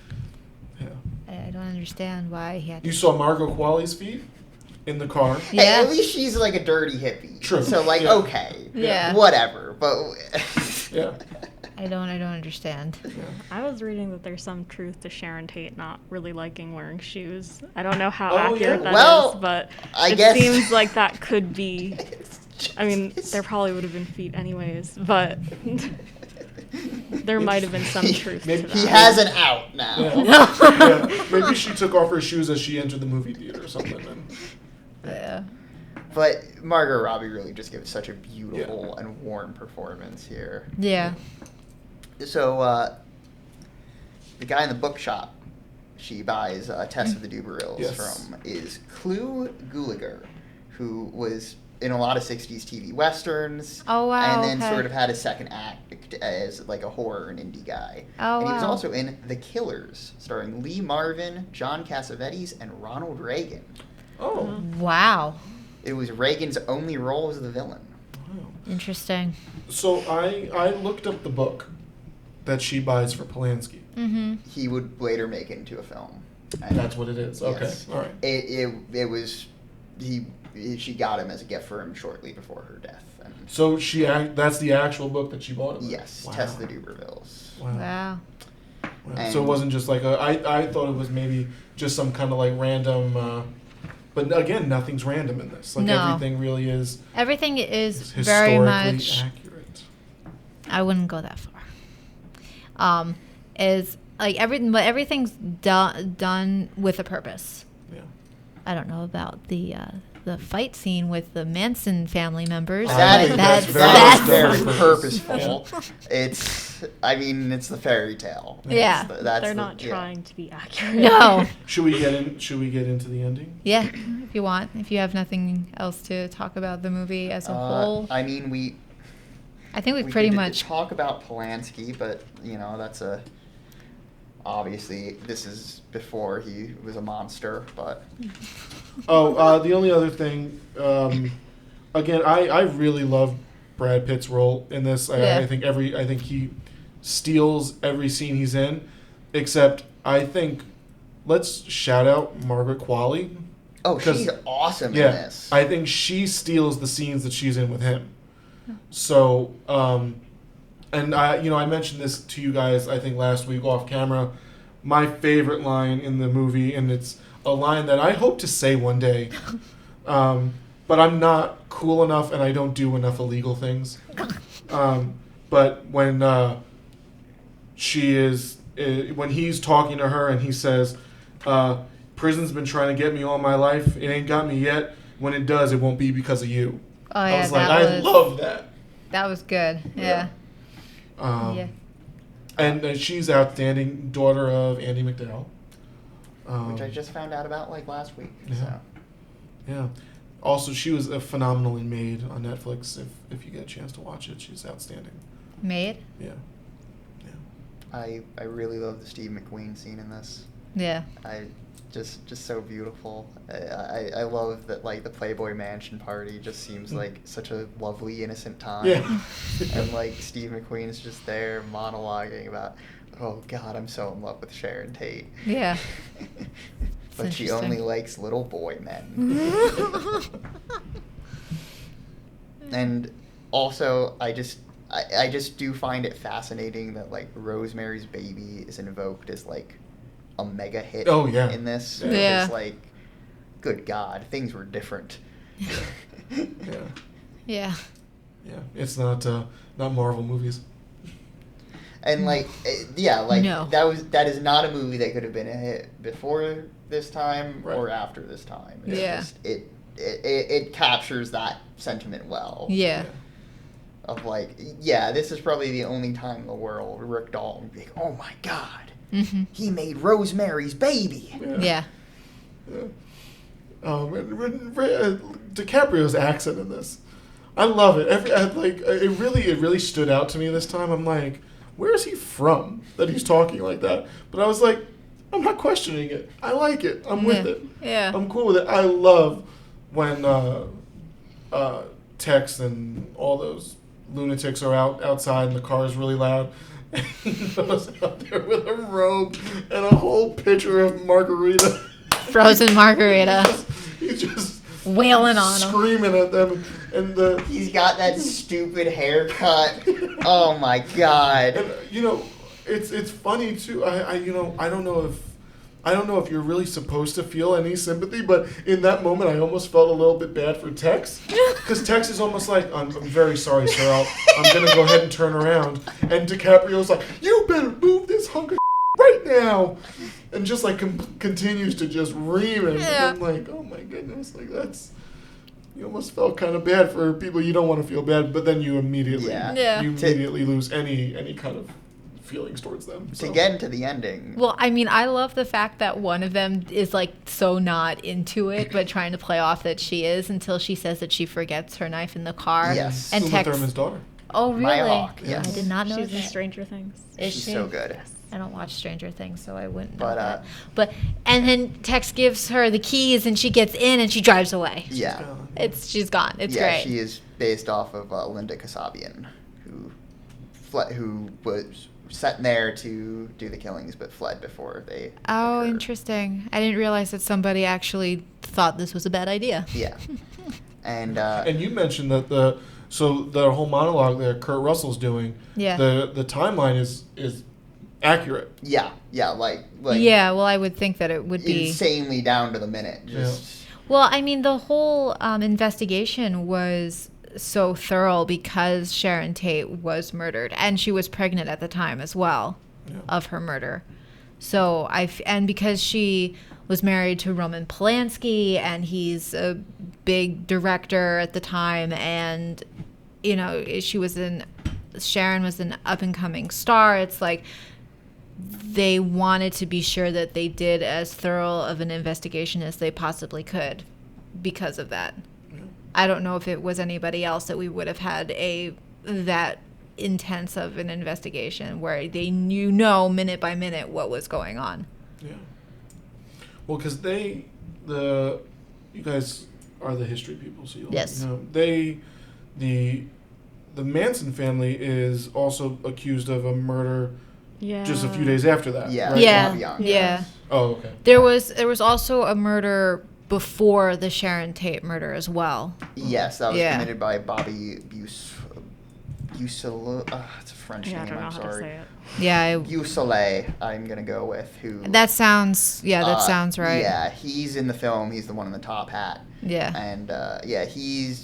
Yeah. I don't understand why he had to. You saw Margot Qualley's feet in the car. Yeah. Hey, at least she's like a dirty hippie. True. So okay. Yeah. Whatever. But Yeah. I don't understand. Yeah. I was reading that there's some truth to Sharon Tate not really liking wearing shoes. I don't know how Oh, accurate yeah? that is, but I guess seems like that could be. I mean, there probably would have been feet anyways, but there might have been some truth to that. He has an out now. Yeah. Yeah. Maybe she took off her shoes as she entered the movie theater or something. Yeah. But Margot Robbie really just gives such a beautiful and warm performance here. Yeah. So, the guy in the bookshop she buys Test of the Duberilles from is Clu Gulager, who was in a lot of 60s TV westerns. Oh, wow. And then sort of had a second act as like a horror and indie guy. Oh, and he was wow. also in The Killers, starring Lee Marvin, John Cassavetes, and Ronald Reagan. Oh. Wow. It was Reagan's only role as the villain. Wow. Interesting. So I looked up the book that she buys for Polanski. Mm-hmm. He would later make it into a film. And That's what it is. Okay. Yes. All right. It was she got him as a gift for him shortly before her death. And So that's the actual book that she bought him. yes, Wow. Test of the Dubervilles. Wow. Wow. Wow. And- So it wasn't just like I thought it was maybe just some kind of like random But again, nothing's random in this. Like, No. everything really is Everything is historically very much. accurate. I wouldn't go that far. Is like everything, but everything's done with a purpose. Yeah. I don't know about the fight scene with the Manson family members. That's That's very very purposeful. It's the fairy tale. Yeah. They're not trying to be accurate. No. Should we get into the ending? Yeah, if you want. If you have nothing else to talk about the movie as a whole. I mean, I think we we pretty could much. talk about Polanski, but that's obviously this is before he was a monster. But The only other thing, again, I really love Brad Pitt's role in this. I think he steals every scene he's in, except I think let's shout out Margaret Qualley. oh, she's awesome in Yeah, this. I think she steals the scenes that she's in with him. So, and I mentioned this to you guys, I think last week off camera. My favorite line in the movie, and it's a line that I hope to say one day, but I'm not cool enough, and I don't do enough illegal things. But when when he's talking to her, and he says, "Prison's been trying to get me all my life. It ain't got me yet. When it does, it won't be because of you." Oh I yeah, was like, I love that. That was good. Yeah. Yeah. And she's outstanding, daughter of Andy McDowell. Which I just found out about like last week. Yeah. So. Yeah. Also, she was phenomenal in Maid on Netflix. If you get a chance to watch it, she's outstanding. Maid? Yeah. I really love the Steve McQueen scene in this. Yeah. I just so beautiful. I love that, like, the Playboy Mansion party just seems like such a lovely, innocent time. Yeah. And like Steve McQueen's just there monologuing about, oh God, I'm so in love with Sharon Tate. Yeah. But she interesting. only likes little boy men. And also, I just do find it fascinating that, like, Rosemary's Baby is invoked as, like, a mega hit Oh, yeah. in this. Yeah. It's like, good God, things were different. Yeah. Yeah. Yeah. It's not Marvel movies. And like, like No. that is not a movie that could have been a hit before this time Right. or after this time. It's Yeah. just, it captures that sentiment well. Yeah. Of like, yeah, this is probably the only time in the world Rick Dalton would be like, oh my God, he made Rosemary's Baby. Yeah. DiCaprio's accent in this, I love it. It really stood out to me this time. I'm like, where is he from that he's talking like that? But I was like, I'm not questioning it. I like it. I'm with it. Yeah. I'm cool with it. I love when Tex and all those lunatics are outside and the car is really loud. And he goes out there with a robe and a whole pitcher of margarita. Frozen margarita. He's just Wailing on him. screaming at them, and He's got that stupid haircut. Oh my God. and it's funny too. I don't know if you're really supposed to feel any sympathy, but in that moment I almost felt a little bit bad for Tex, because Tex is almost like, I'm very sorry, sir. I'm gonna go ahead and turn around, and DiCaprio's like, you better move this hunk of right now, and just like continues to just ream him. Yeah. And I'm like, oh my goodness, like you almost felt kind of bad for people you don't want to feel bad, but then you immediately Yeah. lose any kind of feelings towards them. To get into the ending. Well, I mean, I love the fact that one of them is like so not into it, but trying to play off that she is until she says that she forgets her knife in the car. Yes. And Uma Tex. Thurman's daughter. Oh, really? Maya Hawke, yes. I did not know She's in that. Stranger Things. Is She's she? so good. I don't watch Stranger Things, so I wouldn't know But, that. And then Tex gives her the keys, and she gets in, and she drives away. Yeah. She's gone. It's Yeah, great. she is based off of Linda Kasabian, who was set there to do the killings but fled before they Oh, occurred. interesting. I didn't realize that somebody actually thought this was a bad idea. Yeah. And And you mentioned that the whole monologue that Kurt Russell's doing, Yeah. the timeline is accurate. yeah, like Yeah, well, I would think that it would be. insanely down to the minute. Just Well, I mean, the whole investigation was so thorough because Sharon Tate was murdered, and she was pregnant at the time as well of her murder. So and because she was married to Roman Polanski, and he's a big director at the time, and Sharon was an up and coming star. It's like they wanted to be sure that they did as thorough of an investigation as they possibly could because of that. I don't know if it was anybody else that we would have had that intense of an investigation where they knew minute by minute what was going on. Yeah. Well, because you guys are the history people, so yes. The Manson family is also accused of a murder. Just a few days after that. Yeah. Right? Yeah. Oh, okay. There was also a murder before the Sharon Tate murder as well. Yes, that was committed by Bobby Bussole. It's a French name. I don't know I'm how sorry. to say it. Yeah. Bussole, I'm gonna go with who. That sounds. Yeah, that sounds right. Yeah, he's in the film. He's the one in the top hat. Yeah. And he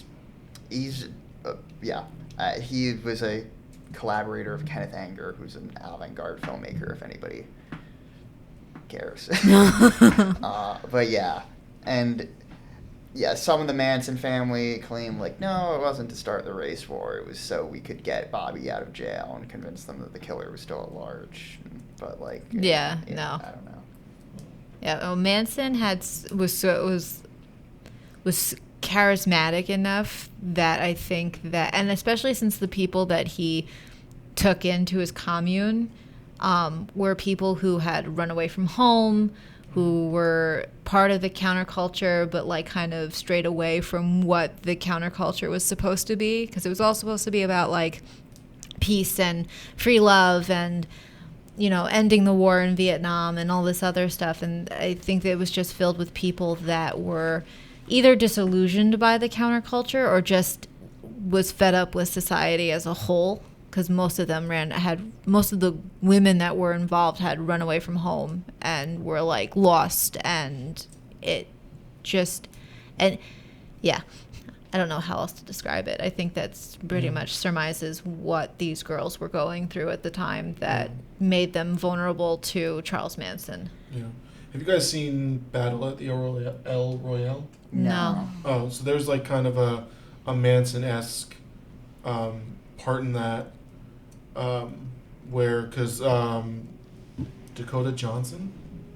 was a collaborator of Kenneth Anger, who's an avant-garde filmmaker, if anybody cares. But yeah, and yeah, some of the Manson family claim no, it wasn't to start the race war, it was so we could get Bobby out of jail and convince them that the killer was still at large. But no. I don't know. Yeah, well, Manson was charismatic enough that I think that, and especially since the people that he took into his commune were people who had run away from home, who were part of the counterculture, but kind of strayed away from what the counterculture was supposed to be, because it was all supposed to be about peace and free love and ending the war in Vietnam and all this other stuff. And I think that it was just filled with people that were either disillusioned by the counterculture or just was fed up with society as a whole, because most of the women that were involved had run away from home and were lost, and I don't know how else to describe it. I think that's pretty much surmises what these girls were going through at the time that made them vulnerable to Charles Manson. Yeah. Have you guys seen Battle at the El Royale? No. Oh, so there's kind of a Manson-esque part in that where, because Dakota Johnson,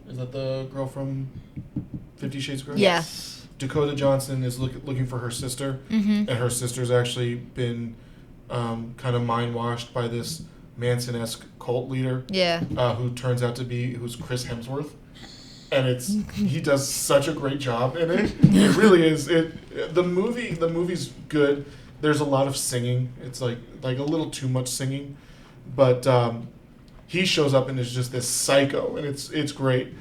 is that the girl from 50 Shades of Grey? Yes. Dakota Johnson is looking for her sister, and her sister's actually been kind of mind-washed by this Manson-esque cult leader, who turns out to be who's Chris Hemsworth. And he does such a great job in it. It really is. The movie's good. There's a lot of singing. It's like a little too much singing, but he shows up and is just this psycho, and it's great.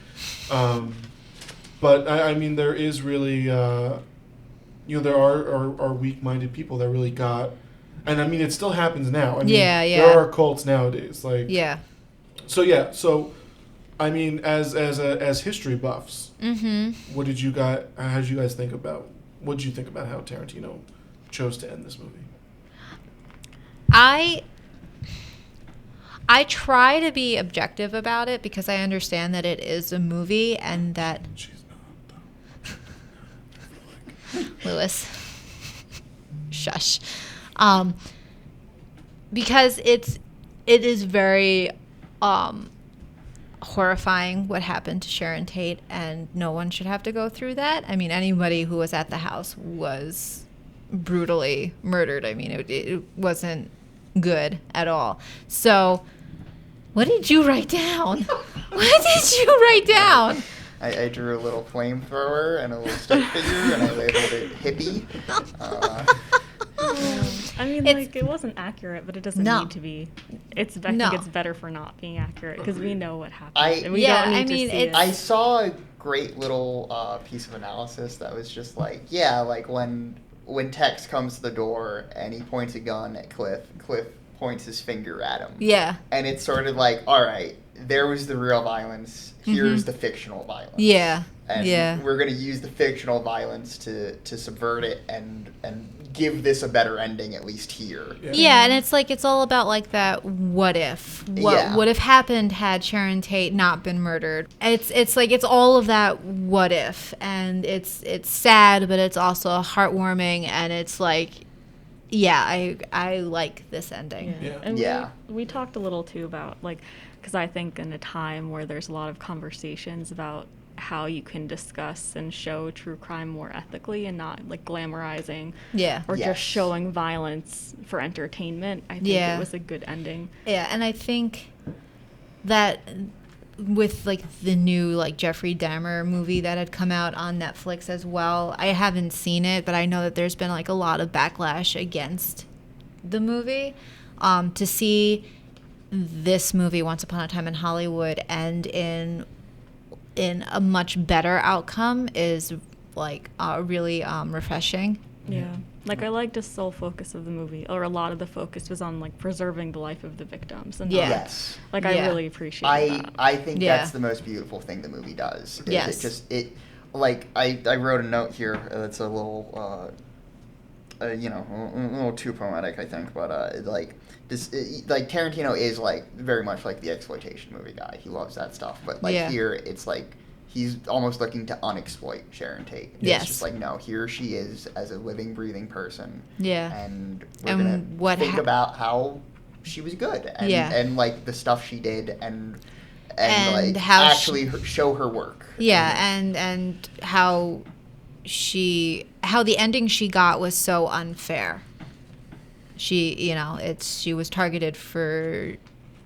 But I mean, there is really there are weak-minded people that really got, and I mean it still happens now. I mean, there are cults nowadays. So. I mean, as history buffs, what did you guys? How did you guys think about? What did you think about how Tarantino chose to end this movie? I try to be objective about it because I understand that it is a movie and that. She's not. Lewis, shush, because it is very. Horrifying what happened to Sharon Tate, and no one should have to go through that. I mean, anybody who was at the house was brutally murdered. I mean, it wasn't good at all. So, what did you write down? I drew a little flamethrower and a little stick figure, and I labeled it hippie. I mean, it wasn't accurate, but it doesn't need to be. I think it's better for not being accurate because we know what happened. And we don't need to see it. I saw a great little piece of analysis that was just when Tex comes to the door and he points a gun at Cliff points his finger at him. Yeah. And it's sort of like, all right, there was the real violence. Here's the fictional violence. Yeah. And Yeah. we're going to use the fictional violence to subvert it and give this a better ending, at least here. Yeah, and it's like it's all about like that what if. What would have happened had Sharon Tate not been murdered? It's like it's all of that what if, and it's sad, but it's also heartwarming, and it's like I like this ending. Yeah. And we talked a little too about like, because I think in a time where there's a lot of conversations about how you can discuss and show true crime more ethically and not like glamorizing or just showing violence for entertainment, I think it was a good ending. Yeah, and I think that with like the new like Jeffrey Dahmer movie that had come out on Netflix as well, I haven't seen it, but I know that there's been like a lot of backlash against the movie. To see this movie Once Upon a Time in Hollywood end in a much better outcome is like really refreshing. Yeah. Like I liked the sole focus of the movie, or a lot of the focus was on like preserving the life of the victims. And Yes. Like I really appreciate that. I think that's the most beautiful thing the movie does. Like I wrote a note here that's a little a little too poetic, I think, but like Tarantino is like very much like the exploitation movie guy. He loves that stuff, but like here it's like he's almost looking to unexploit Sharon Tate. It's just like, no, here she is as a living, breathing person. Yeah. And we're gonna think about how she was good and like the stuff she did and like how actually show her work. Yeah, and how the ending she got was so unfair. She was targeted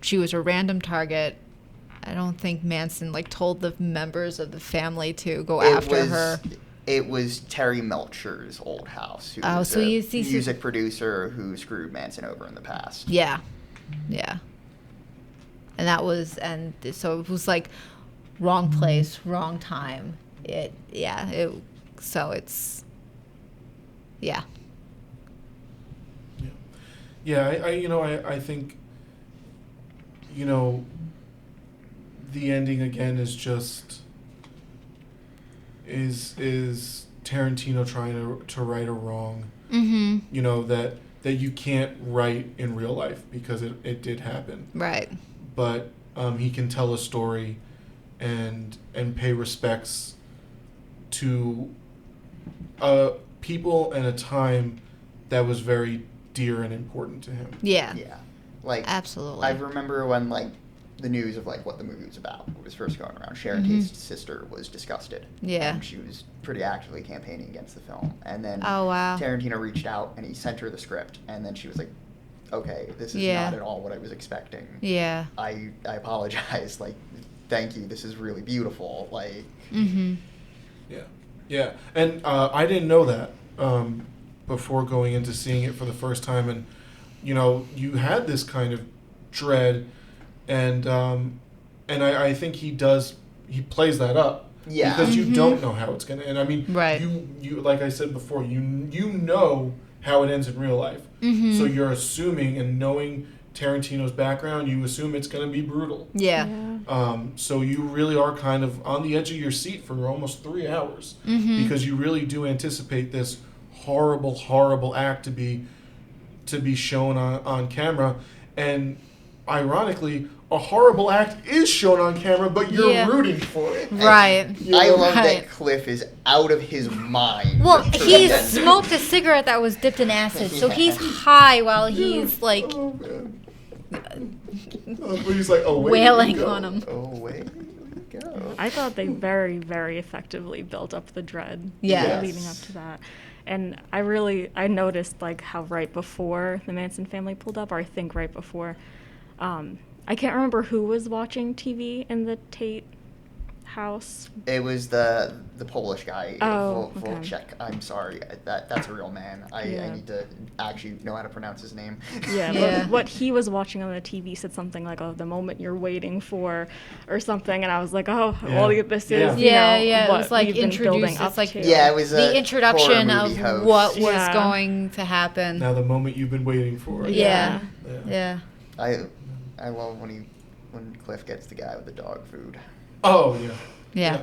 she was a random target. I don't think Manson like told the members of the family to go after her. It was Terry Melcher's old house, who was a music producer who screwed Manson over in the past. Yeah. Yeah. And so it was like wrong place, wrong time. So it's yeah. Yeah, I think, the ending again is just is Tarantino trying to right a wrong. Mm-hmm. That you can't right in real life because it did happen. Right. But he can tell a story and pay respects to people and a time that was very dear and important to him. Yeah. Yeah. Like, absolutely. I remember when like the news of like what the movie was about was first going around. Sharon Tate's sister was disgusted. Yeah. And she was pretty actively campaigning against the film. And then Tarantino reached out and he sent her the script, and then she was like, okay, this is not at all what I was expecting. Yeah. I apologize. Like, thank you. This is really beautiful. Like. Mm-hmm. Yeah. Yeah. And I didn't know that before going into seeing it for the first time, and you had this kind of dread, and I think he plays that up. Yeah. Because you don't know how it's gonna end. I mean, right. You like I said before, you know how it ends in real life. Mm-hmm. So you're assuming, and knowing Tarantino's background, you assume it's going to be brutal. Yeah. So you really are kind of on the edge of your seat for almost 3 hours, because you really do anticipate this horrible, horrible act to be shown on camera. And ironically, a horrible act is shown on camera, but you're rooting for it. Right. I love that Cliff is out of his mind. Well, he smoked a cigarette that was dipped in acid, so he's high while he's like... he's like, wailing on him. Away we go. I thought they very, very effectively built up the dread leading up to that. And I noticed like how right before the Manson family pulled up, or I think right before, I can't remember who was watching TV in the Tate house? It was the Polish guy. Oh, okay. Volchek. I'm sorry. That's a real man. I need to actually know how to pronounce his name. Yeah, Yeah. what he was watching on the TV said something like, "Oh, the moment you're waiting for," or something, and I was like, "Oh, well, this Yeah. is Yeah, what it was like we've been building introduced. up It's like to." Yeah, it was the introduction horror of movie host. what was Yeah. going to happen. Now the moment you've been waiting for. Yeah. Yeah. Yeah. I love when Cliff gets the guy with the dog food. Oh yeah. Yeah.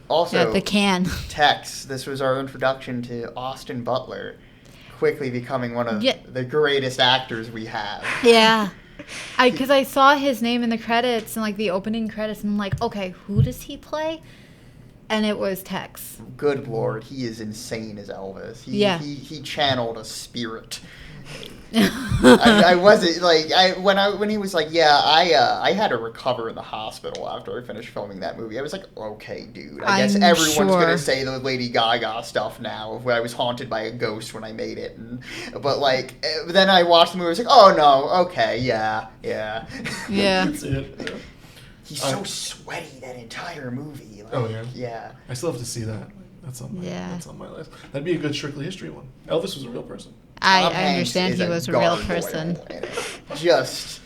Also, Yeah, the can. Tex. This was our introduction to Austin Butler, quickly becoming one of Yeah. the greatest actors we have. Yeah. Because I saw his name in the credits and like the opening credits, and I'm like, okay, who does he play? And it was Tex. Good Lord, he is insane as Elvis. He channeled a spirit. I wasn't like when he was like, I had to recover in the hospital after I finished filming that movie. I was like, okay, dude. I guess I'm everyone's sure. gonna say the Lady Gaga stuff now. Where I was haunted by a ghost when I made it, but like then I watched the movie. I was like, oh no, okay, yeah. Yeah. That's it. Yeah. He's so sweaty that entire movie. Like, Oh yeah. Yeah. I still have to see that. That's on my list. That'd be a good Strictly History one. Elvis was a real person. I Tom Hanks understand is he was a real gargoyle person. in it. Just.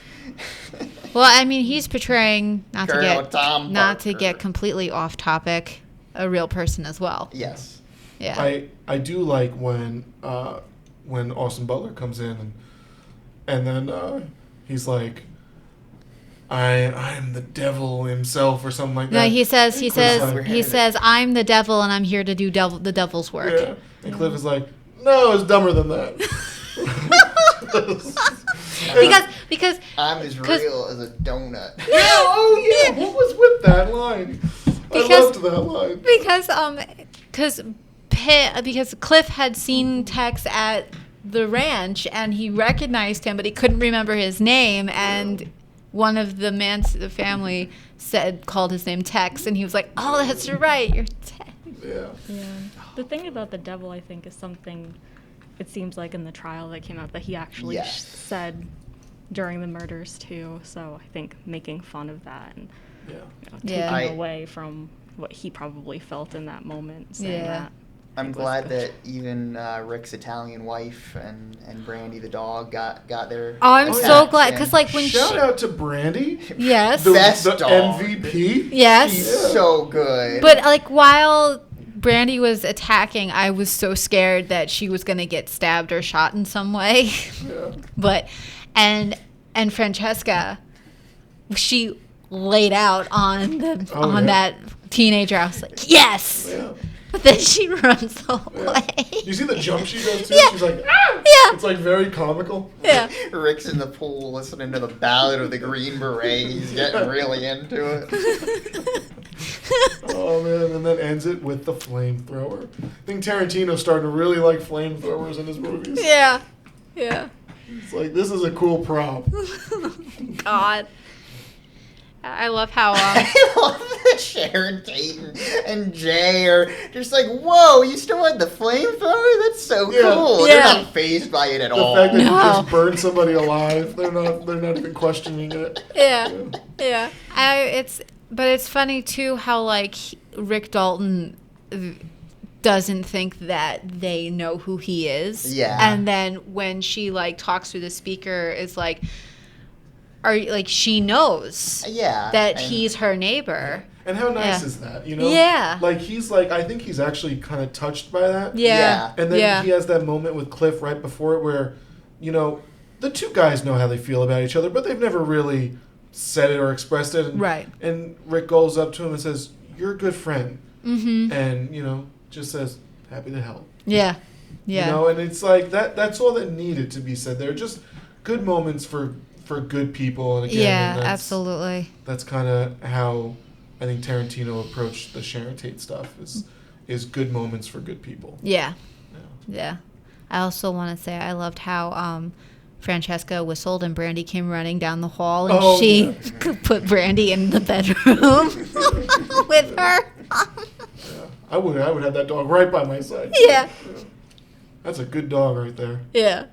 Well, I mean, he's portraying Colonel Tom not to Parker. get completely off topic, a real person as well. Yes. Yeah. I do like when Austin Butler comes in and then he's like, I'm the devil himself or something like that. No, he says, like- I'm the devil and I'm here to do the devil's work. Yeah. And Cliff is like, no, it's dumber than that. because I'm as 'cause- real as a donut. Yeah, what was with that line? I loved that line. because Cliff had seen Tex at the ranch and he recognized him, but he couldn't remember his name, and one of the family called his name Tex, and he was like, "Oh, that's right, you're Tex." Yeah. Yeah. The thing about the devil, I think, is something, it seems like in the trial that came out that he actually Yes. said during the murders too. So I think making fun of that and Yeah. taking Yeah. away from what he probably felt in that moment. Saying Yeah. that. I'm was glad good. that even Rick's Italian wife and Brandy the dog got their. Oh, I'm Oh, so yeah. glad, because like when Shout out to Brandy, yes, the Best dog. MVP. Yes. He's Yeah. so good. but like while Brandy was attacking, I was so scared that she was gonna get stabbed or shot in some way. Yeah. But and Francesca, she laid out on that teenager. I was like, yes. Yeah. But then she runs away. You see the jump she does too? Yeah. She's like, ah! Yeah. It's like very comical. Yeah. Rick's in the pool listening to the Ballad of the Green Beret. He's getting really into it. Oh man, and then ends it with the flamethrower. I think Tarantino's starting to really like flamethrowers in his movies. Yeah. Yeah. It's like, this is a cool prop. God. I love how I love that Sharon Tate and Jay are just like, whoa, you still had the flamethrower? That's so Yeah. cool. Yeah. They're not phased by it at The all. fact that No. you just burned somebody alive, they're not even questioning it. yeah. Yeah. But it's funny too how like Rick Dalton doesn't think that they know who he is. Yeah. And then when she like talks through the speaker, is like, she knows Yeah. that and- he's her neighbor. And how nice Yeah. is that, you know? Yeah. Like, I think he's actually kind of touched by that. Yeah. And then yeah. he has that moment with Cliff right before it where, you know, the two guys know how they feel about each other, but they've never really said it or expressed it. And, Right. And Rick goes up to him and says, "You're a good friend." Mm-hmm. And, you know, just says, "Happy to help." Yeah. Yeah. You know, and it's like that's all that needed to be said. They're just good moments for good people. And again, yeah, and that's, absolutely. That's kind of how I think Tarantino approached the Sharon Tate stuff is good moments for good people. Yeah. Yeah. Yeah. I also want to say I loved how Francesca whistled and Brandy came running down the hall and Oh, she yeah. put Brandy in the bedroom with her. Yeah. I would have that dog right by my side. Yeah. That's a good dog right there. Yeah.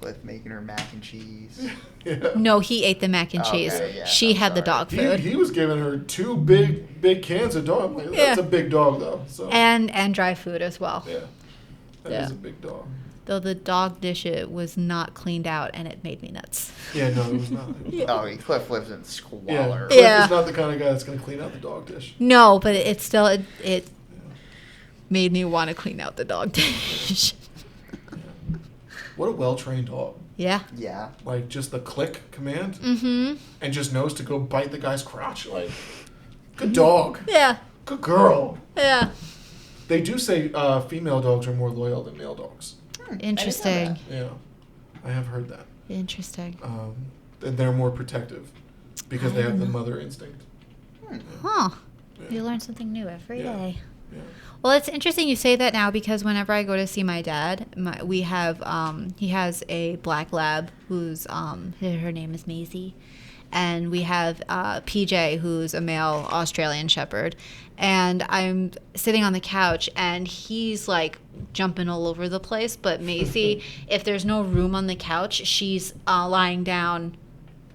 Cliff making her mac and cheese. Yeah. No, he ate the mac and Okay, cheese. yeah, She I'm had the sorry. dog food. He was giving her 2 big cans of dog. Like, that's Yeah. a big dog, though. So. And dry food as well. Yeah. That Yeah. is a big dog. Though the dog dish it was not cleaned out, and it made me nuts. Yeah, no, it was not. It was not. Oh, Cliff lives in squalor. Yeah, Cliff Yeah. is not the kind of guy that's going to clean out the dog dish. No, but it still it made me want to clean out the dog dish. What a well-trained dog. Yeah. Yeah. Like, just the click command. Mm-hmm. And just knows to go bite the guy's crotch. Like, good dog. Yeah. Good girl. Yeah. They do say female dogs are more loyal than male dogs. Interesting. Yeah, I have heard that. Interesting. And they're more protective because they have the mother instinct. Huh. Yeah. You learn something new every day. Yeah. Well, it's interesting you say that now because whenever I go to see my dad, we have he has a black lab who's her name is Maisie, and we have PJ who's a male Australian Shepherd, and I'm sitting on the couch and he's like jumping all over the place. But Maisie, if there's no room on the couch, she's lying down,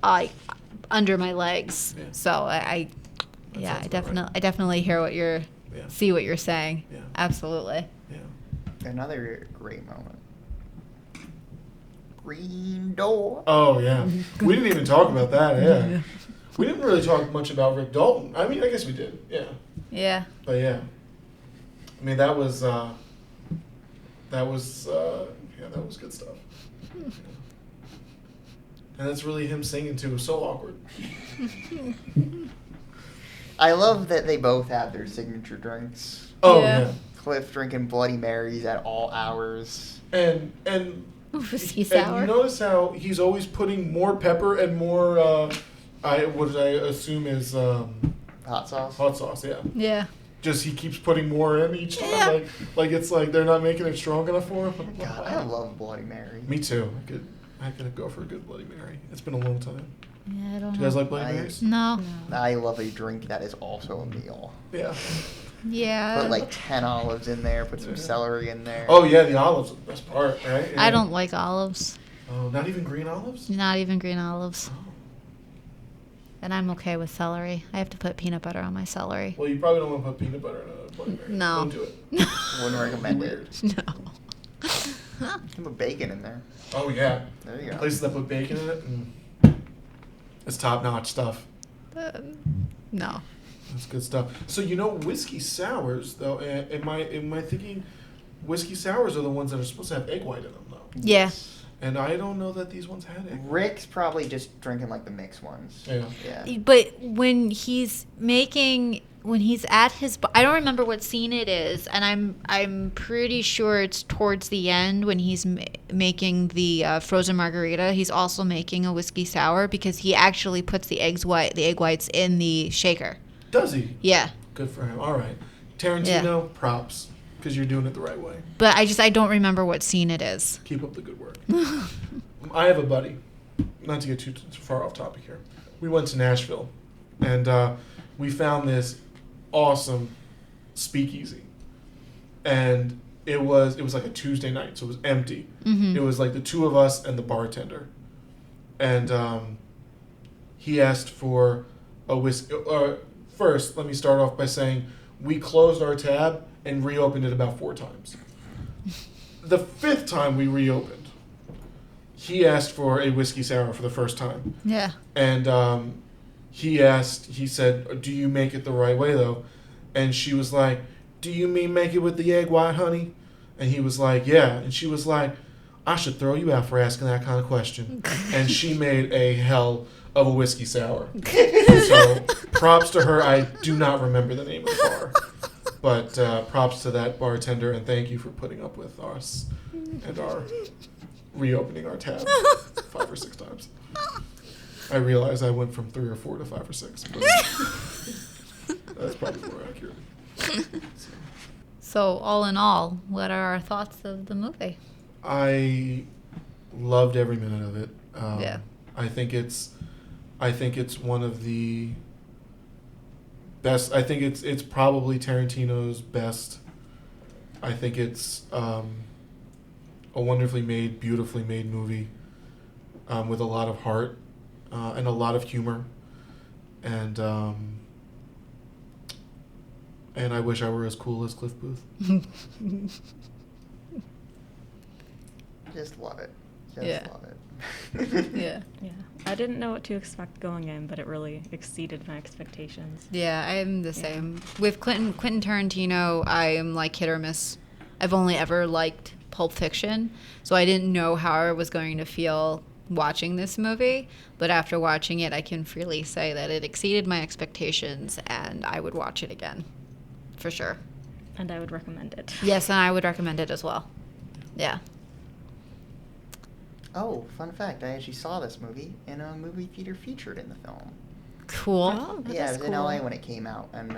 under my legs. Yeah. So I sounds about definitely hear what you're. Yeah. See what you're saying. Yeah. Absolutely. Yeah. Another great moment. Green door. Oh, yeah. We didn't even talk about that, yeah. We didn't really talk much about Rick Dalton. I mean, I guess we did, yeah. Yeah. But, yeah. I mean, that was good stuff. And that's really him singing, too. It was so awkward. I love that they both have their signature drinks. Oh, Yeah. yeah. Cliff drinking Bloody Marys at all hours. And Whiskey and sour. you notice how he's always putting more pepper and more, what I assume is Hot sauce. hot sauce, yeah. Yeah. Just he keeps putting more in each time, Yeah. like it's like they're not making it strong enough for him. God, I love Bloody Mary. Me too. I could go for a good Bloody Mary. It's been a long time. Yeah, I don't Do know. you guys like Bloody I- Marys? No. I love a drink that is also a meal. Yeah. Yeah. Put like 10 olives in there, put some Yeah. celery in there. Oh yeah, the olives are the best part, right? Yeah. I don't like olives. Oh, not even green olives. Not even green olives. Oh. And I'm okay with celery. I have to put peanut butter on my celery. Well, you probably don't want to put peanut butter in a Bloody Mary. No. Don't do it. Wouldn't recommend it. No. You can put bacon in there. Oh yeah. There you go. Places that put bacon in it. It's top-notch stuff. No. That's good stuff. So whiskey sours though. Am I thinking whiskey sours are the ones that are supposed to have egg white in them though? Yeah. And I don't know that these ones had egg white. Rick's probably just drinking like the mixed ones. Yeah. Yeah. But when he's at his, I don't remember what scene it is, and I'm pretty sure it's towards the end when he's making the frozen margarita. He's also making a whiskey sour because he actually puts the egg whites in the shaker. Does he? Yeah. Good for him. All right. Tarantino, props, because you're doing it the right way. But I don't remember what scene it is. Keep up the good work. I have a buddy, not to get too far off topic here. We went to Nashville, and we found this awesome speakeasy. And it was like a Tuesday night, so it was empty. Mm-hmm. It was like the two of us and the bartender. And he asked for a whiskey. First, let me start off by saying we closed our tab and reopened it about 4 times. The 5th time we reopened, he asked for a whiskey sour for the first time. Yeah. And he said, do you make it the right way, though? And she was like, do you mean make it with the egg white, honey? And he was like, yeah. And she was like, I should throw you out for asking that kind of question. And she made a hell of a whiskey sour. So props to her. I do not remember the name of the bar. But props to that bartender, and thank you for putting up with us and our reopening our tab 5 or 6 times. I realize I went from 3 or 4 to 5 or 6, but that's probably more accurate. So all in all, what are our thoughts of the movie? I loved every minute of it. Yeah. I think it's one of the best. I think it's probably Tarantino's best. I think it's a wonderfully made, beautifully made movie. with a lot of heart and a lot of humor. And I wish I were as cool as Cliff Booth. Just love it. Yeah. Love it. Yeah. Yeah. I didn't know what to expect going in, but it really exceeded my expectations. Yeah, I'm the same. With Quentin Tarantino, I am like hit or miss. I've only ever liked Pulp Fiction, so I didn't know how I was going to feel watching this movie. But after watching it, I can freely say that it exceeded my expectations, and I would watch it again, for sure. And I would recommend it. Yes, and I would recommend it as well. Yeah. Oh, fun fact, I actually saw this movie in a movie theater featured in the film. Cool. Oh, that Yeah, is it was in cool. LA when it came out, and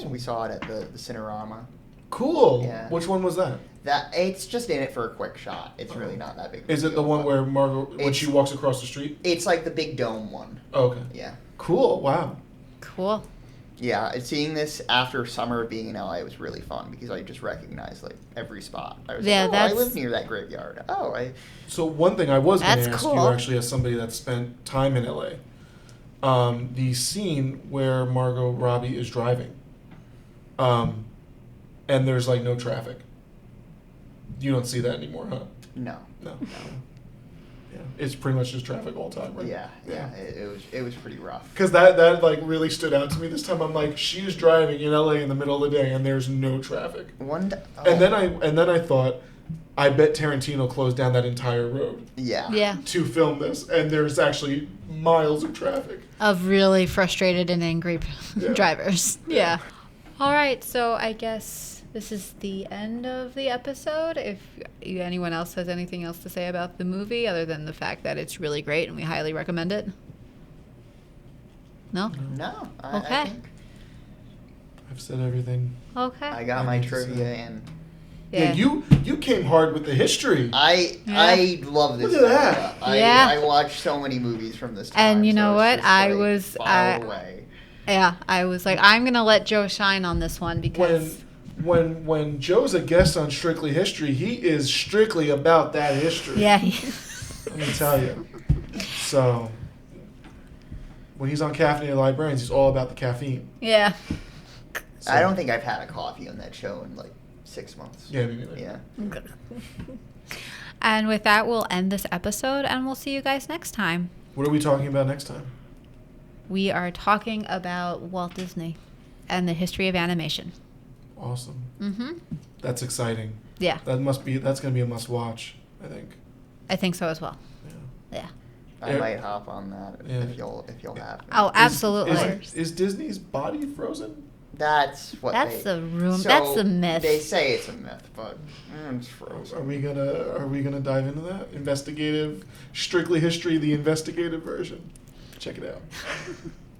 we saw it at the Cinerama. Cool. Yeah. Which one was that? That it's just in it for a quick shot. It's really not that big. Of a Is it the deal, one but where Margot, when it's- she walks across the street? It's like the big dome one. Oh, okay. Yeah. Cool. Wow. Cool. Yeah, seeing this after summer of being in LA was really fun because I just recognized like every spot. I was Yeah, like, oh, I that's- live near that graveyard. Oh, I. So one thing I was going That's to ask cool. you, actually, as somebody that spent time in LA, the scene where Margot Robbie is driving, and there's like no traffic. You don't see that anymore, huh? No. No. Yeah, it's pretty much just traffic all the time, right? Yeah. It was pretty rough. Because that like really stood out to me this time. I'm like, she's driving in LA in the middle of the day, and there's no traffic. And then I thought, I bet Tarantino closed down that entire road Yeah. Yeah. to film this, and there's actually miles of traffic. Of really frustrated and angry Yeah. drivers. Yeah. Yeah. All right, so I guess this is the end of the episode. If anyone else has anything else to say about the movie other than the fact that it's really great and we highly recommend it? No? No. Okay. I think I've said everything. Okay. I got I my need to trivia say. in. Yeah, you came hard with the history. I love this. Look at that. Yeah. I watched so many movies from this time. And you know so it's what? just, I like, was- filed away. Yeah, I was like, I'm going to let Joe shine on this one because... When Joe's a guest on Strictly History, he is strictly about that history. Yeah. Let me tell you. So when he's on Caffeinated Librarians, he's all about the caffeine. Yeah. So, I don't think I've had a coffee on that show in like 6 months. Yeah, me neither. Yeah. And with that, we'll end this episode and we'll see you guys next time. What are we talking about next time? We are talking about Walt Disney and the history of animation. Awesome. Mm-hmm. That's exciting. Yeah, That's going to be a must watch, I think. I think so as well. Yeah. Yeah. I Yeah. might hop on that Yeah. if you'll have me. Oh, absolutely. Is Disney's body frozen? That's what That's they, the room. So That's the myth. They say it's a myth, but it's Are frozen. we gonna dive into that? Investigative, Strictly History, the investigative version. Check it out.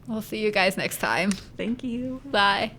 We'll see you guys next time. Thank you. Bye.